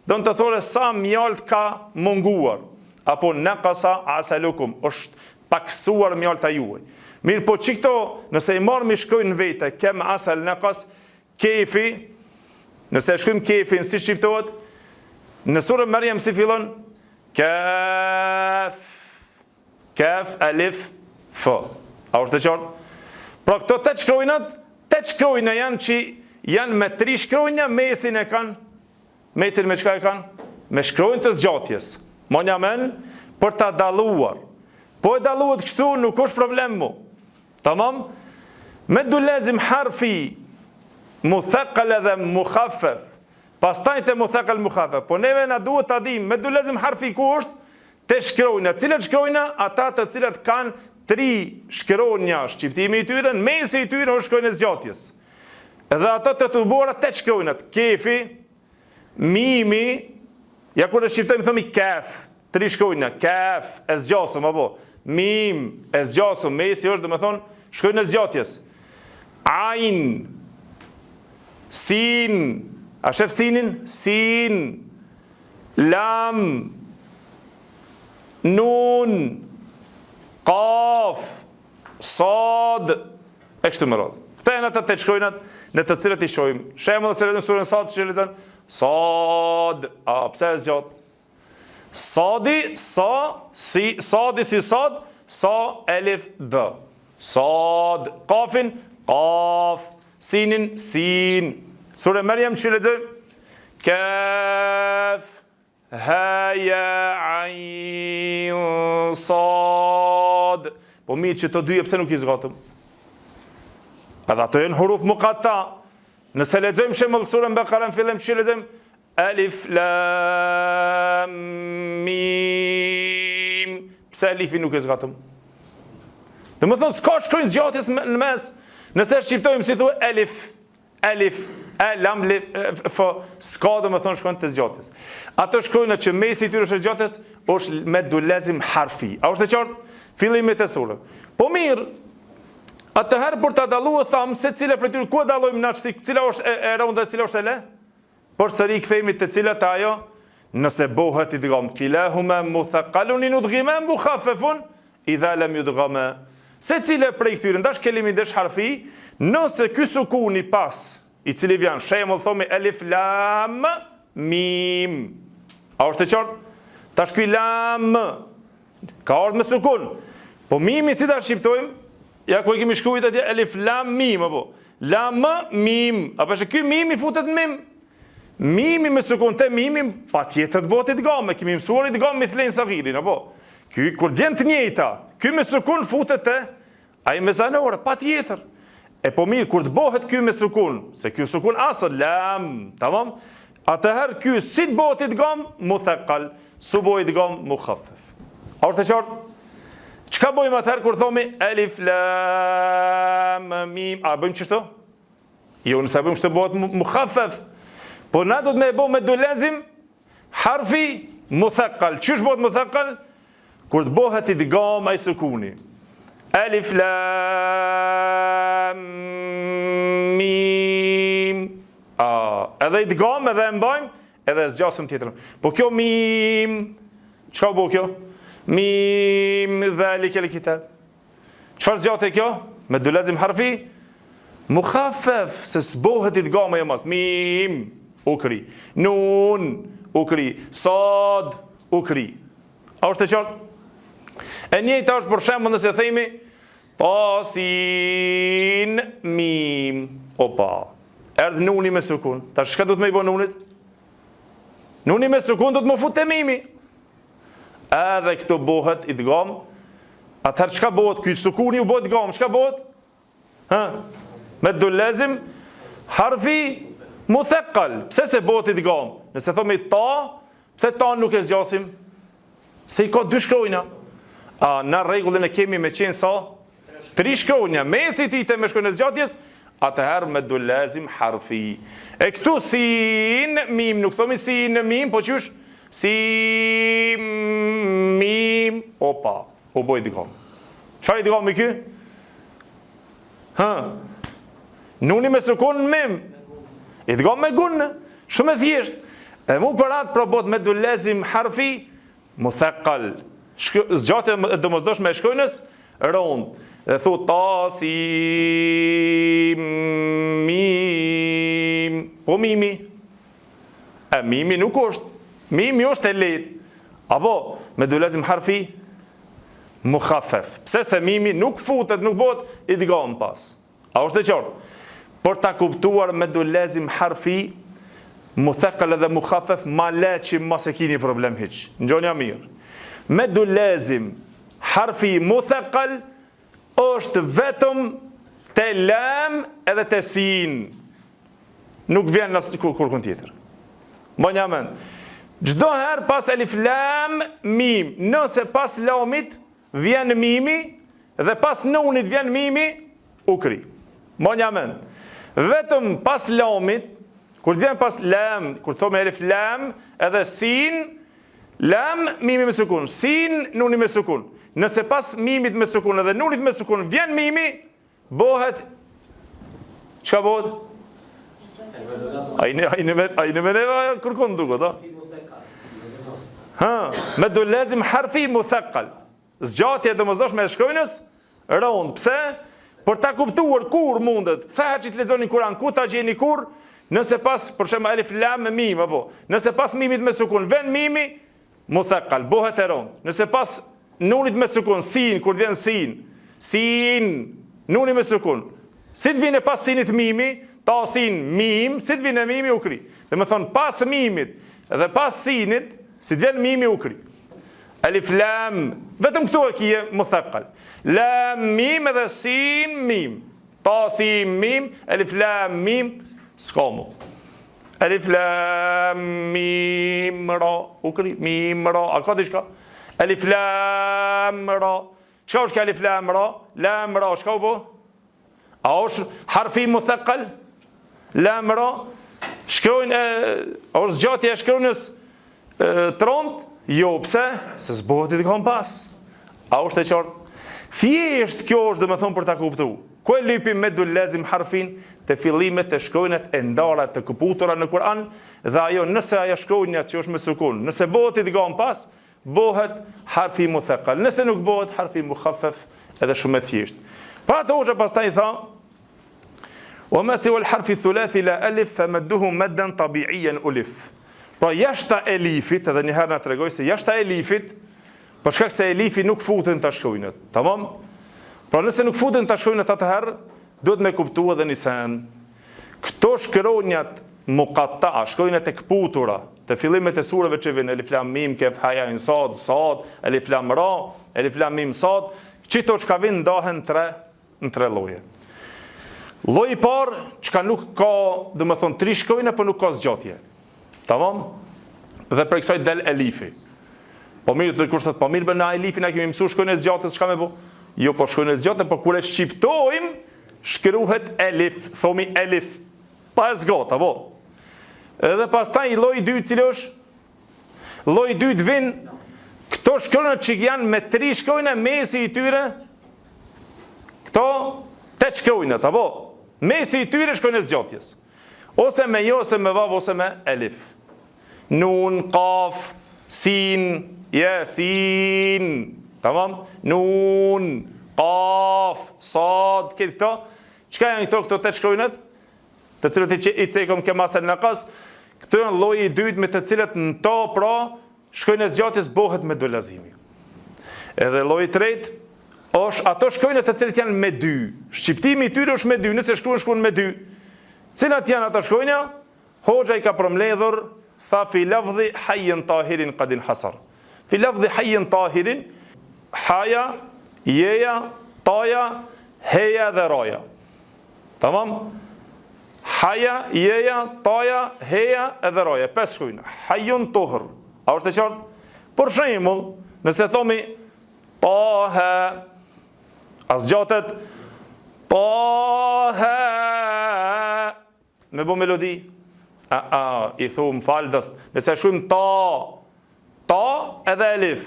do të thotë sa mjalt ka munguar, apo naqasa asalukum, është paksuar mjalta juaj. Mirë, po çikto, nëse i marrim shkruajnë në vete kem asal naqas, kefi, nëse e shkruajmë kefin si shqiptohet, në surën Maryam si fillon? Kaf, kaf, alif, fa. A është e qartë? Pra këto 8 shkronjat, 8 shkronja janë që janë me 3 shkronja, mesin e kanë, mesin me çka e kanë? Me shkronjë të zgjatjes. Mbani mend për ta dalluar. Po e dalluat kështu nuk është problem mu. Tamam? Meddu lazim harfi muthaqqal dhe mukhaffaf. Pastaj te muthaqqal mukhaffaf. Po neve na duhet ta dim meddu lazim harfi ku është? Te shkronja. Cilat shkronja? Ata të cilat kanë 3 shkronja shqiptimi i tyre, në mesi i tyre është shkronja e zgjatjes. Edhe ato të tubuara 8 shkronjat. Kefi, mimi, ja kur e shqiptojmë thëmi kaf, 3 shkronja, kaf, e zgjasëm, apo, mim, e zgjasëm, mesi është dhe me thonë, shkronja e zgjatjes. Ain, sin, a shef sinin? Sin, lam, nun, qaf, sad, e kështu më radhë. Këta e në të 8 shkronjat në të cilët i shohim. Shembull se në surën Sad që lexon sad, a pse e zgjat? Sadi, sa, si, sadi si sad, sa, elif, d. Sad, qafin, qaf, sinin, sin. Surë Maryam që lexon kaf, ha, ya, ain, sad. Po mirë që të dyja pse nuk i zgatëm? Edhe ato janë huruf muqatta. Nëse lexojmë shembull surën Bakara në fillim që lexojmë alif lam mim, pse alifi nuk e zgatëm? Do të thonë s'ka shkronjë zgjatjes në mes. Nëse shqiptojmë si thuhet alif, lam, f, s'ka do të thonë shkronjë të zgjatjes. Ato shkronjat që mesi i tyre është zgjatjes është meddu lazim harfi. A është e qartë? Fillimet e surës. Po mirë, atëherë për ta dalluar tham se cila prej tyre ku e dallojmë na çti, cila është e rëndë dhe cila është e le? Përsëri kthehemi te cilat ajo, nëse bëhet idgham kilahuma muthaqqalun udghima mukhaffafun idha lam yudghama. Se cile prej këtyre, ndash kelimi dash harfi, nëse ky sukuni pas, i cili vjen, shembull thomi alif lam mim. A është e qartë? Tash ky lam ka ardhur me sukun. Po mimi si ta shqiptojmë? Ja ku e kemi shkruajtur atje alif lam mim apo lam mim. Apo është ky mimi futet në mim? Mimi me sukun te mimi patjetër të bëhet idgham, kemi mësuar idgham me thlen saghirin apo. Ky kur vjen të njëjta, ky me sukun futet te ai me zanore, patjetër. E po mirë kur të bëhet ky me sukun, se ky sukun asl lam, tamam? Atëherë ky si të bëhet idgham muthaqqal, su bëhet idgham mukhaffaf. A është e qartë? Çka bëjmë atëherë kur thomi alif lam mim? A bëjmë çështë? Jo, nëse bëjmë çështë bëhet mukhaffaf. Po na do të me bëjmë me dolazim harfi muthaqqal. Çish bëhet muthaqqal? Kur të bëhet idgham ai sukuni. Alif lam mim. Edhe idgham edhe e mbajmë, edhe zgjasim tjetrën. Po kjo mim, çka bëu kjo? Mim dhalika alkitab. Çfarë zgjatë kjo? Me dolazim harfi mukhaffaf, se s'bohet idgham e mas. Mim ukri, nun ukri, sad ukri. A është e qartë? E njëjta është për shembull nëse themi tasin mim. Opa. Erdh nuni me sukun. Tash çka do të më bëj nunit? Nuni me sukun do të më futë mimi. Edhe këto bëhet idgham. Atëherë çka bëhet? Ky sukuni u bëhet idgham. Çka bëhet? Me dolazim harfi muthaqqal. Pse se bëhet idgham? Nëse thomi ta, pse ta nuk e zgjasim? Se i ka dy shkronja. Na rregullin e kemi me qenë sa? 3 shkronja. Mesit i të me shkronjë zgjatjes, atëherë me dolazim harfi. E këtu sin mim, nuk thomi sin mim, po qysh? Sin mim. Opa, u bëj idgham. Çfarë idgham me ky? Nuni me sukun mim. Idgham me gun. Shumë e thjesht. E mu për atë probot me dolazim harfi muthaqqal. Zgjatja e domosdoshme e shkronjës rond. Dhe thu tasim mim. Po mimi. Mimi nuk është. Mimi është e lehtë. Apo me dolazim harfi mukhaffaf. Pse se mimi nuk futet, nuk bëhet idgham pas. A është e qartë? Por ta kuptuar me dolazim harfi muthaqqal dhe mukhaffaf, ma leçi mos e keni problem hiç. Ngjoni mirë. Me dolazim harfi muthaqqal është vetëm te lam edhe te sin. Nuk vjen kur tjetër. Mbani mend. Çdo herë pas alif lam mim, nëse pas lamit vjen mimi dhe pas nunit vjen mimi, ukri. Mbani mend. Vetëm pas lamit, kur vjen pas lam, kur thomë alif lam edhe sin, lam mimi me sukun, sin nuni me sukun. Nëse pas mimit me sukun edhe nunit me sukun vjen mimi, bëhet çka bëhet? Ai në meneva kërkon duket, a? Me dolazim harfi muthaqqal. Zgjatja e domosdoshme e shkronjës rond. Pse? Për ta kuptuar kur mundet. Sa herë që të lexoni Kur'an, ku ta gjeni kur? Nëse pas, për shembull alif lam me mim apo, nëse pas mimit me sukun vjen mimi, muthaqqal, bëhet e rond. Nëse pas nunit me sukun, sin, kur vjen sin, nuni me sukun. Si të vjen pas sinit mimi, ta sin mim, si të vjen mimi ukri. Dhe më thon pas mimit dhe pas sinit, si të vjen mimi ukri. Alif lam, vetëm këtu e kije muthaqqal. Lam mim edhe sin mim. Ta sin mim, alif lam mim, s'kamu. Alif lam mim ra, ukri, mim ra, a ka diçka? Alif lam ra. Çka është alif lam ra? Lam ra, çka u bë? A është harfi muthaqqal? Lam ra. Shkronjë, është zgjatja e shkronjës trond? Jo, pse? Se s'bohet idgham pas. A është e qartë? Thjesht kjo është dhe me thonë për ta kuptu. Ku e lypim me dolazim harfin të fillimet të shkronjat e ndara të këputura në Kur'an, dhe ajo nëse ajo shkronja që është me sukun, nëse bëhet idgham pas, bëhet harfi muthaqqal. Nëse nuk bëhet harfi mukhaffaf, edhe shumë e thjeshtë. Pra të hoxha pastaj tha, wa ma siwa al-harfi thulathi la alif famadduhu maddan tabi'iyan ulif. Pra jashta elifit, edhe një herë na tregoj se jashta elifit, për shkak se elifi nuk futen ta shkronjat. Tamam? Pra nëse nuk futen ta shkronjat atëherë, duhet me kuptua edhe një sen. Këto shkronjat muqatta'a, shkronjat e kputura, të fillimet e sureve që vjen alif lam mim kaf ha ya ain sad, sad, alif lam ra, alif lam mim sad, çito çka vin ndahen në tre lloje. Lloji i parë, çka nuk ka, domethënë tri shkronja, por nuk ka zgjatje. Tamam? Dhe për kësaj del elifi. Po mirë të kushtet, po mirë bëna elifin, a kemi mësuar shkronjën e zgjatës, çka më bë? Jo, po shkronjën e zgjatës, por kur e shqiptojmë, shkruhet elif, thomi elif, pa e zgjat, apo? Edhe pastaj lloji i dytë, cili është? Lloji i dytë vin këto shkronjat që janë me tri shkronja, mesi i tyre, këto 8 shkronjat, apo? Mesi i tyre shkronjën e zgjatjes. Ose me jo, ose me vav, ose me elif. Nun, qaf, sin, sin. Tamam? Nun, qaf, sad, këtë këto. Çka janë këto 8 shkronjat? Të cilët i cekëm ke masën në kas, këto janë lloji i dytë me të cilët në to, pra, shkronja e zgjatjes bëhet me dolazimi. Edhe lloji i tretë është ato shkronja të cilët janë me 2. Shqiptimi i tyre është me 2, nëse shkruan me 2. Cilat janë ato shkronja? Hoxha i ka përmbledhur, tha fi lafdhi hayyin tahirin qad inhasar. Fi lafdhi hayyin tahirin, haja, jeja, taja, heja dhe raja. Tamam? Haja, jeja, taja, heja edhe raja. 5 shkronja. Hayyun tuhur. A është e qartë? Për shembull, nëse thomi taha, as gjatet taha, me bo melodi. I thum faldës. Nëse shkruajmë ta edhe elif.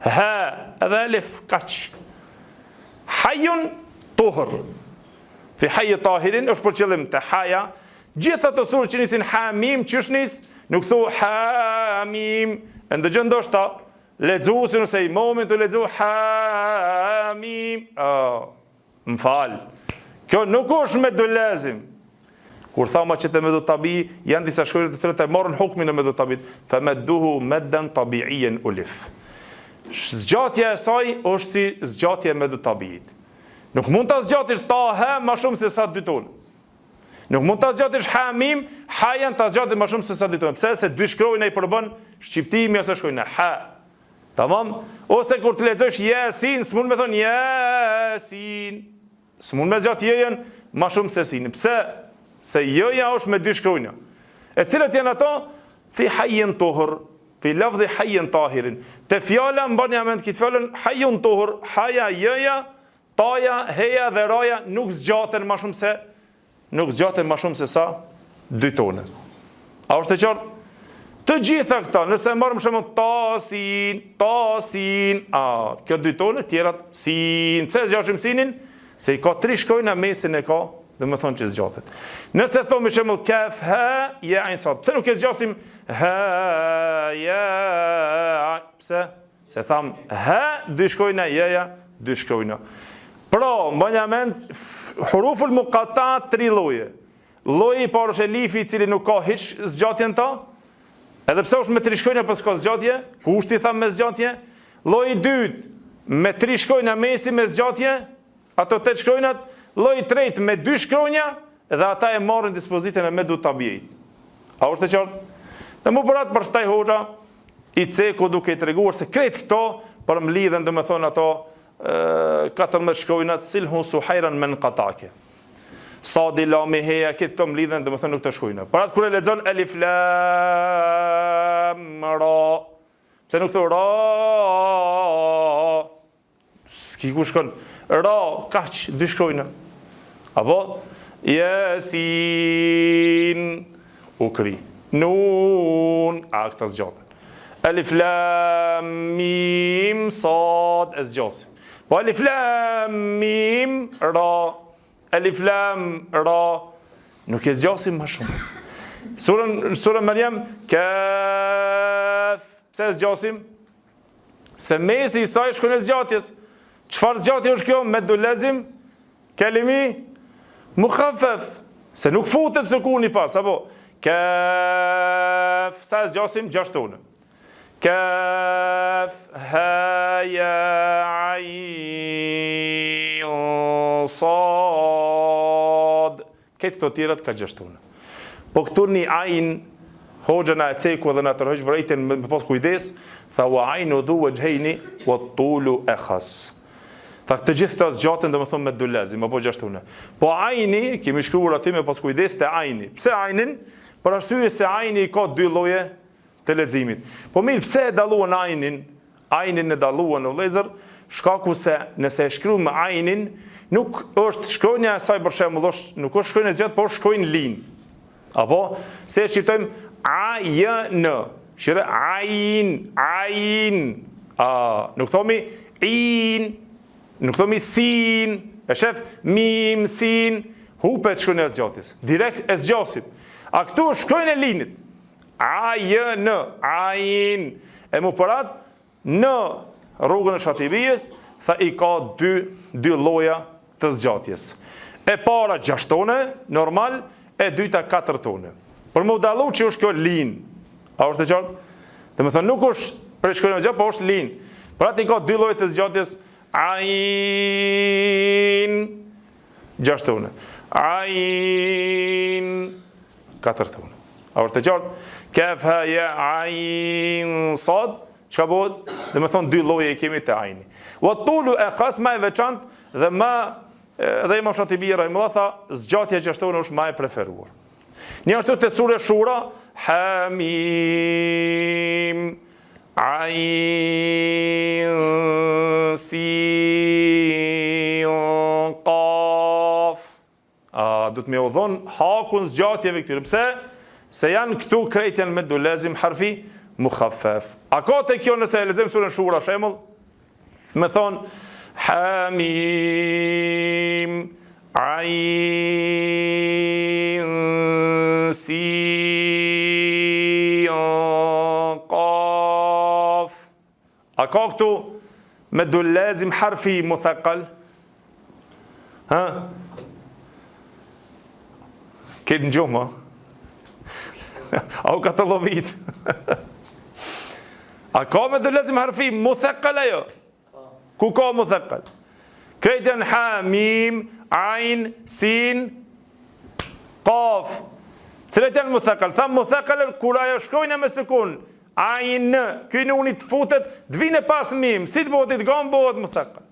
Ha edhe elif, kaq. Hayyun tuhur. Fi hayy tahirin është për qëllim të haja. Gjithë ato surë që nisin hamim, çish nis, nuk thu hamim. Ndëgjën ndoshta lexuesi nëse imamin të lexo hamim. M'fal. Kjo nuk është me dolazim. Kur thama që të me do tabi, janë disa shkronjë të cilët e morën hukmin e me do tabit. Fa madduhu maddan tabi'iyan ulif. Zgjatja e saj është si zgjatja me do tabit. Nuk mund ta zgjatish ta ha më shumë se sa 2 tonë. Nuk mund ta zgjatish hamim, hajan ta zgjatish më shumë se sa 2 tonë. Pse? Se 2 shkronjë i përbën shqiptimi ose shkronja ha. Tamam? Ose kur të lexosh yasin, s'mund me thon yasin. S'mund me zgjat jejen më shumë se sin. Pse? Se joja është me 2 shkronja. E cilat janë ato? Fi hayyin tuhur, fi lafdhi hayyin tahirin. Te fjala mbani mend këtë fjalën hayyun tuhur, haja, joja, taja, heja dhe raja nuk zgjaten më shumë se sa 2 tonë. A është e qartë? Të gjitha këta, nëse marrëm shembull tasin, kjo 2 tonë, tjerat sin. Pse zgjashim sinin? Se i ka 3 shkronja, mesin e ka, dhe më thonë që zgjatet. Nëse thomë shembull kaf ha ya ain sad, pse nuk e zgjasim ha ya? Pse? Se tham ha 2 shkronja, ya 2 shkronja. Pra, mbani mend huruful muqatta 3 lloje. Lloji i parë është elifi, i cili nuk ka hiç zgjatjen ta. Edhe pse është me 3 shkronja, pas ka zgjatje, kushti tham me zgjatje. Lloji i dytë me 3 shkronja, mesi me zgjatje, ato 8 shkronjat. Lloji i tretë me 2 shkronja dhe ata e marrin dispozitën e me du tabiit. A është e qartë? Dhe më bërat për shtaj hoxha i ceku duke i treguar se krejt këto për më lidhen dhe me thonë ato 14 shkronjat silhu suhajran men qatake. Sadi lami heja këtë këto më lidhen dhe me thonë nuk të shkronjat. Për atë kër e lexon elif lam ra, pse nuk të ra, s'ki ku shkon ra, kaq 2 shkronja. Apo yasin u kri. Nun, a këta zgjaten. Alif lam mim sad e zgjasim. Po alif lam mim ra, alif lam ra, nuk e zgjasim më shumë. Surën Maryam kaf, pse zgjasim? se mesi i saj shkon e zgjatjes. Çfarë zgjatje është kjo? Meddul lazim kelimi mukhaffaf. Se nuk futet sukuni pas, apo kaf, sa zgjasim 6 tonë. Kaf, ha, ya, ain, sad. Këtë të tjerat ka 6 tonë. Po këtu një ain, hoxha na e ceku edhe na tërheq vrejten me pas kujdes, tha wa ainu dhu wajhayni wa tulu akhas. Tha të gjithë të zgjatën dhe më thonë me dulazim, apo 6 tonë. Po aini, kemi shkruar aty me pas kujdes të aini. Pse ainin? Për arsye se aini ka 2 lloje të leximit. Po mirë, pse e dalluan ainin? Ainin e dalluan në vëllezër, shkaku se nëse e shkruajmë me ainin, nuk është shkronja e saj për shembull, nuk është shkronja e zgjat, por shkojnë lin. Apo se e shqiptojmë ayn. Shire ain. Nuk thomi in, nuk thomi sin, e shef mim, sin, hupet shkronja e zgjatjes. Direkt e zgjasim. A këtu shkronja e linit. Ayn, ain. E mu përat në rrugën e Shatibijës, tha i ka 2 lloja të zgjatjes. E para 6 tone, normal, e dyta 4 tone. Për më dallu që është kjo lin. A është e qartë? Dhe me thënë nuk është për shkronja e gjatë, po është lin. Për atë i ka 2 lloje të zgjatjes. Ain 6 tone. Ain 4 tone. A është e qartë? Kaf, ha, ya, ain, sad. Çka bëhet? Dhe me thonë 2 lloje i kemi të ajni. Wa tulu akhas ma e veçantë dhe dhe Imam Shatibi rahimahullah tha zgjatja 6 tone është më e preferuar. Një ashtu te sura Shura, Hamim, Ain, Sin, Qaf. Du të me u dhonë hakun zgjatjeve këtyre. Pse? Se janë këtu krejt janë me dulazim harfi mukhaffaf. A ka të kjo nëse e lexojmë surën Shura shembull? Me thonë Hamim, Ain, Sin, Qaf. A ka këtu me dulazim harfi muthaqqal? Ha? Këtë në gjumë, a u ka të lovit? A ka me dulazim harfi muthaqqal ajo? Ku ka muthaqqal? Krejt janë Hamim, Ain, Sin, Qaf. Cilat janë muthaqqal? Tham muthaqqal kur ajo shkronja me sukun. Ain, ky nuni të futet, të vine pas mim. Si të bëhet i gam bëhet muthaqqal.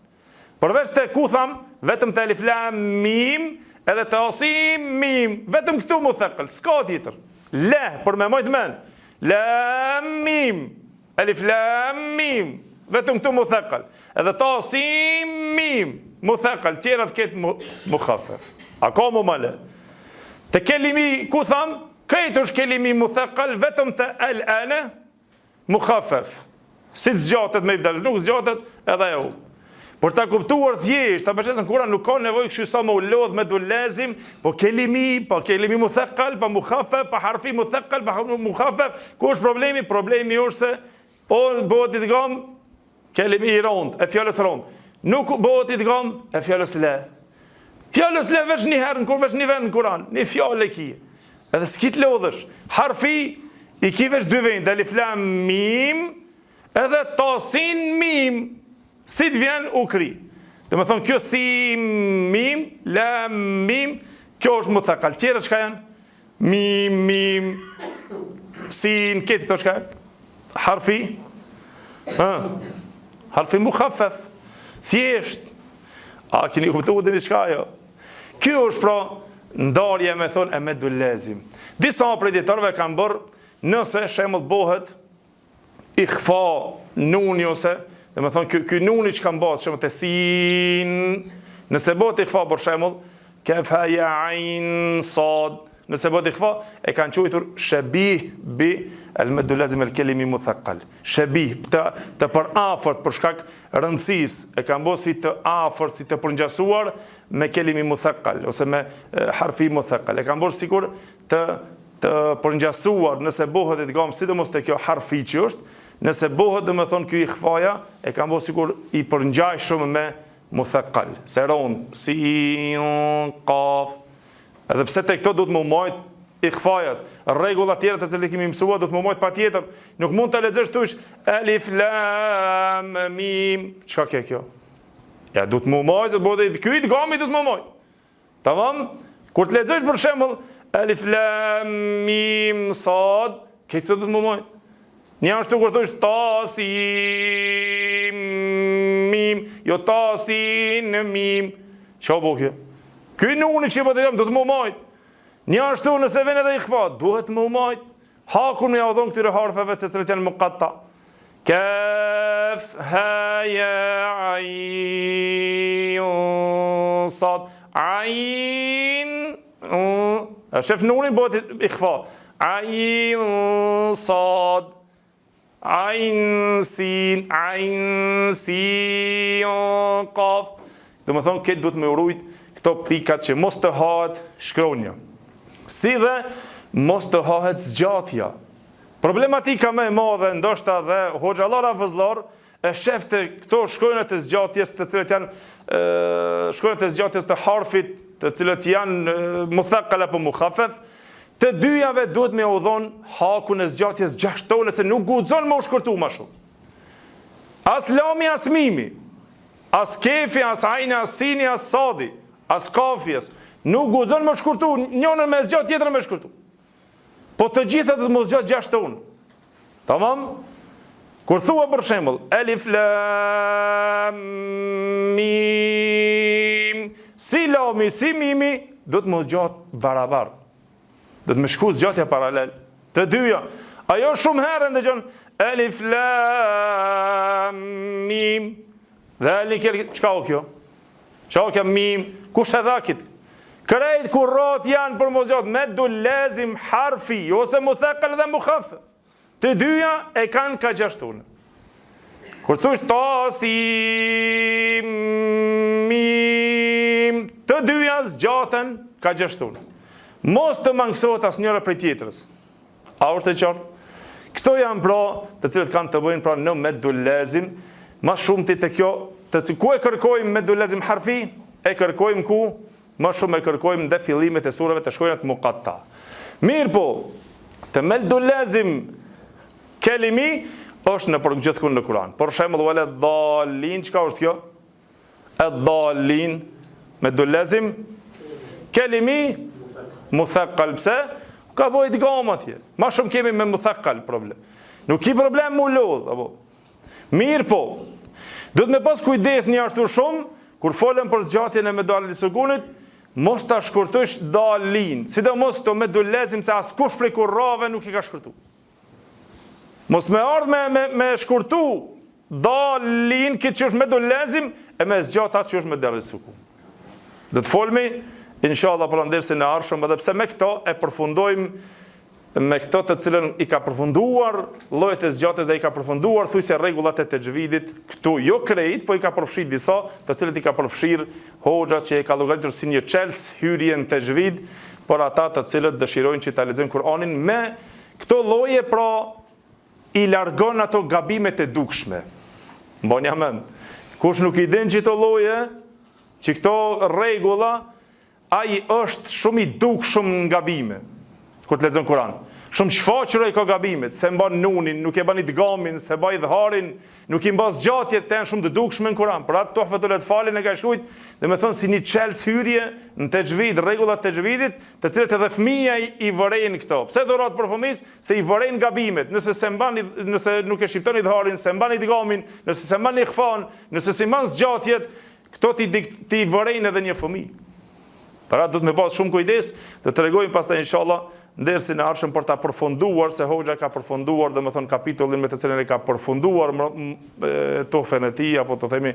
Përveç të ku tham, vetëm të alif lam mim, edhe të asim mim, vetëm këtu muthaqqal, s'ka tjetër. Le, për me mojt men. Lam mim, alif lam mim, vetëm këtu muthaqqal. Edhe të asim mim, muthaqqal, tjerat këtë mukhaffaf. A ka mu male? Të kelimi, ku tham, këtë është kelimi muthaqqal, vetëm të al-ana, mukhaffaf. Si të zgjatet me ibdal, nuk zgjatet edhe e u. Por ta kuptuar thjesht, ta bashkëson Kur'an nuk ka nevojë kështu sa më u lodh me dulazim, po kelimi muthaqqal, pa mukhaffaf, pa harfi muthaqqal, pa mukhaffaf, ku është problemi? Problemi është se bëhet idgham kelimi i rond, e fjalës rond. Nuk bëhet idgham e fjalës la. Fjalës la veç një herë veç një vend në Kur'an, një fjalë e ki. Edhe s'ki të lodhësh. Harfi i ki veç 2 vend, alif lam mim, edhe tasin mim. Si të vjen u kri. Dhe me thonë kjo si mim, la mim, kjo është muthaqqal. Tjera çka janë? Mim, sin, këtë të çka? Harfi? Harfi mukhaffaf. Thjesht. A keni kuptuar dhe diçka jo? Kjo është pra ndarje me thonë e me dulazim. Disa prej dietarëve kanë bërë nëse shembull bëhet ikhfa nuni ose dhe me thonë, ky nuni që kam bëtë, shemë të sin, nëse bëtë ikhfa, për shemull, kef haja ain sad, nëse bëtë ikhfa, e kanë quajtur shabih bi al-madulazim al-kelimi muthaqqal. Shabih, të për afërt, për shkak rëndësis, e kanë bëtë si të afërt, si të përngjasuar me kelimi muthaqqal, ose me harfi muthaqqal. E kanë bëtë sikur të përngjasuar nëse bëhet idgham, sidomos te kjo harfi që është, Nëse bëhet domethënë ky ikhfaja, e kam bërë sikur i përngjajshëm me muthaqqal. Se ron sin qaf. Edhe pse te këto duhet më mojt ikhfajat, rregulla të tjera të cilat kemi mësuar duhet më mojt patjetër. Nuk mund ta lexosh tush alif lam mim. Çka ke kjo? Ja duhet më mojt, do të bëhet ky idgami duhet më mojt. Tamam? Kur të lexosh për shembull alif lam mim sad, këto duhet më mojt. Një ashtu kur thosh ta sin mim, jo ta sin mim. Çfarë bëu kjo? Ky nuni që po të jam do të më mojt. Një ashtu nëse vjen edhe ikhfa, duhet më mojt. Hakun ja u dhon këtyre harfeve të cilat janë muqatta. Kaf ha ya ain sad ain. Shef nunin bëhet ikhfa. Ain sad Ain sin qaf. Do më thonë këtë duhet me urujt këto pikat që mos të hahet shkronja. Si dhe mos të hahet zgjatja. Problematika më e madhe ndoshta dhe hoxhallara vëzllar e shefte këto shkronjat e zgjatjes të cilat janë shkronjat e zgjatjes të harfit, të cilët janë muthaqqal apo mukhaffaf. Të dyjave duhet me udhon hakun e zgjatjes 6 tone se nuk guxon më u shkurtu më shumë. As lami as mimi, as kefi, as ajni, as sini, as sadi, as kafjes, nuk guxon më shkurtu, njënën me zgjat, tjetrën me shkurtu. Po të gjitha do të më zgjat 6 tone. Tamam? Kur thua për shembull, alif lam mim, si lami, si mimi, do të më zgjat barabar. Do të më shku zgjatja paralel. Të dyja. Ajo shumë herë ndëgjon alif lam mim. Çka o kjo? Çka o kjo mim? Kush e dha kit? Krejt kurrat janë për mos zgjat me lazim harfi ose muthaqqal dhe mukhaffaf. Të dyja e kanë ka 6 tone. Kur thosh ta si mim, të dyja zgjaten ka 6 tone. Mos të mangësohet asnjëra prej tjetrës. A është e qartë? Këto janë pra të cilët kanë të bëjnë pra në medul lazim, më shumë ti të kjo, ku e kërkojmë medul lazim harfi, e kërkojmë ku? Më shumë e kërkojmë në fillimet e surave të shkronjat muqatta. Mirë po, të medul lazim kelimi është në për gjithkund në Kur'an. Për shembull wala dallin, çka është kjo? Ad-dallin medul lazim kelimi muthaqqal. Pse? Ka bëjt gama atje. Ma shumë kemi me muthaqqal problem. Nuk ki problem mu lodh, apo. Mirë po. Do të me pas kujdes një ashtu shumë, kur folem për zgjatjen e medallit sukunit, mos ta shkurtosh dalin. Sidomos to medul lazim se askush prej kurrave nuk I ka shkurtu. Mos me ardh me shkurtu dalin këtë që është medul lazim e me zgjat atë që është medallit sukun. Do të folmi inshallah për ndersin e arshëm, edhe pse me këto e përfundojmë me këto të cilën I ka përfunduar llojet e zgjatjes dhe I ka përfunduar thujse rregullat e tajvidit, këtu jo krejt, po I ka përfshir disa, të cilët I ka përfshir hoxha që e ka llogaritur si një çels hyrjen tajvid, por ata të cilët dëshirojnë që ta lexojnë Kur'anin me këto lloje, pra I largon ato gabimet e dukshme. Mbani mend. Kush nuk I din çito lloje, që këto rregulla ai është shumë I dukshëm në gabime, kur të lexon Kur'an. Shumë shfaqur ai ka gabimet, se mban nunin, nuk e bën idgamin, se bën idharin, nuk I mban zgjatjet, të janë shumë të dukshme në Kur'an. Por atë Tuhfatul Atfalin e ka shkruajt, domethënë si një çels hyrje në tajvid, rregullat e tajvidit, të cilët edhe fëmia I vërejnë këto. Pse dhurat për fëmijë? Se I vërejnë gabimet. Nëse nuk e shqipton idharin, se mban idgamin, nëse se mban ikhfan, nëse si mban zgjatjet, këto ti vërejnë edhe një fëmijë. Para do të me pas shumë kujdes, do të regojmë pastaj inshallah ndersin e ardhshëm për ta përfunduar, se hoxha ka përfunduar, domethënë kapitullin me të cilën e ka përfunduar tofen e tij apo të themi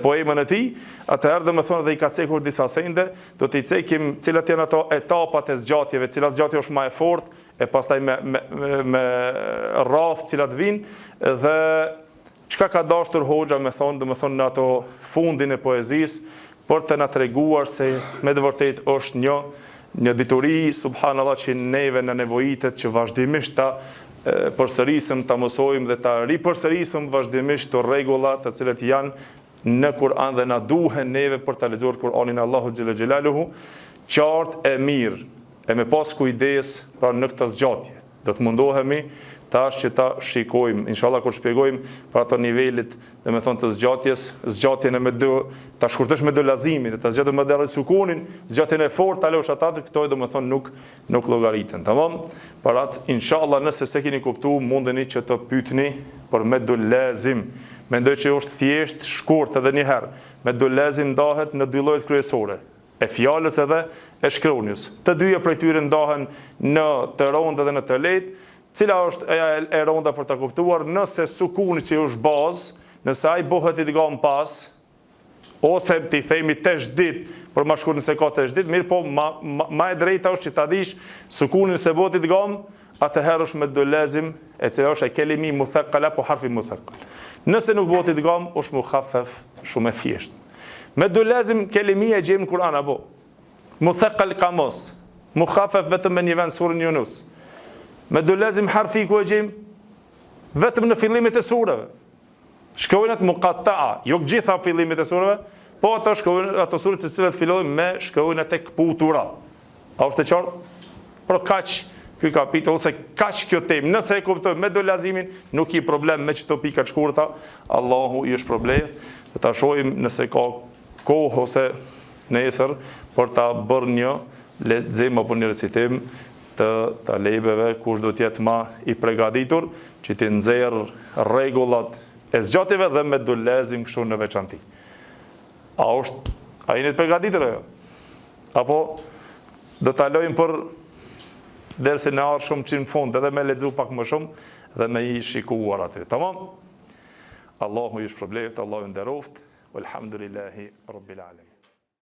poemën e tij. Atëherë domethënë dhe I ka cekur disa sende, do t'i cekim cilat janë ato etapat e zgjatjeve, cila zgjatje është më e fortë, e pastaj me rradh cilat vijnë dhe çka ka dashur hoxha me thonë, domethënë në ato fundin e poezisë, për të na treguar se me të vërtet është një dituri, subhanallah, që neve në nevojitet që vazhdimisht ta përsërisëm, ta mësojmë dhe ta ripërsërisëm vazhdimisht të rregulla të cilat janë në Kur'an dhe na duhen neve për ta lexuar Kur'anin e Allahut xhalla xhelaluhu, qartë e mirë, e me pas kujdes pra në këtë zgjatje. Do të mundohemi tash që ta shikojmë, inshallah kur shpjegojmë për ato nivelit, domethënë të zgjatjes, zgjatjen e me do ta shkurtosh me do lazimin, ta zgjatë me deri sukunin, zgjatjen e fortë ta lësh atë, këto domethënë nuk llogariten, tamam? Për atë inshallah nëse se keni kuptuar, mundeni që të pyetni për me do lazim. Mendoj që është thjesht shkurt edhe një herë. Me do lazim ndahet në dy llojet kryesore, e fjalës edhe e shkronjës. Të dyja prej tyre ndahen në të rëndë dhe në të lehtë. Cila është e rënda për ta kuptuar? Nëse sukuni që është bazë, nëse ai bëhet idgham pas, ose ti themi tesh dit, për ma shkurt nëse ka tesh dit, mirë po ma e drejta është që ta dish sukunin se bëhet idgham, atëherë është me do lazim, e cila është e kelimi muthaqqala po harfi muthaqqal. Nëse nuk bëhet idgham, është mukhaffaf, shumë e thjeshtë. Me do lazim kelimi e gjejmë në Kur'an apo muthaqqal ka mos, mukhaffaf vetëm me një vend surën Yunus. Me do lazim harfi ku e gjejmë vetëm në fillimet e surave. Shkronjat muqatta'a, jo gjitha fillimet e surave, po ato shkronjat, ato sure të cilat fillojnë me shkronjat e kputura. A është e qartë? Por kaq ky kapitull ose kaq kjo temë, nëse e kuptoj me do lazimin, nuk i problem me çto pika të shkurta, Allahu i është problem. Do ta shohim nëse ka kohë ose nesër për ta bërë një lexim apo një recitim të talebeve, kush do të jetë më i përgatitur që të nxjerr rregullat e zgjatjeve dhe me do lazim kështu në veçanti. A jeni të përgatitur ajo? Apo do ta lojmë për dersin e ardhshëm që në fund edhe me lexu pak më shumë dhe me i shikuar aty. Tamam? Allahu i shpërbleft, Allahu nderoft. Walhamdulillahi rabbil alamin.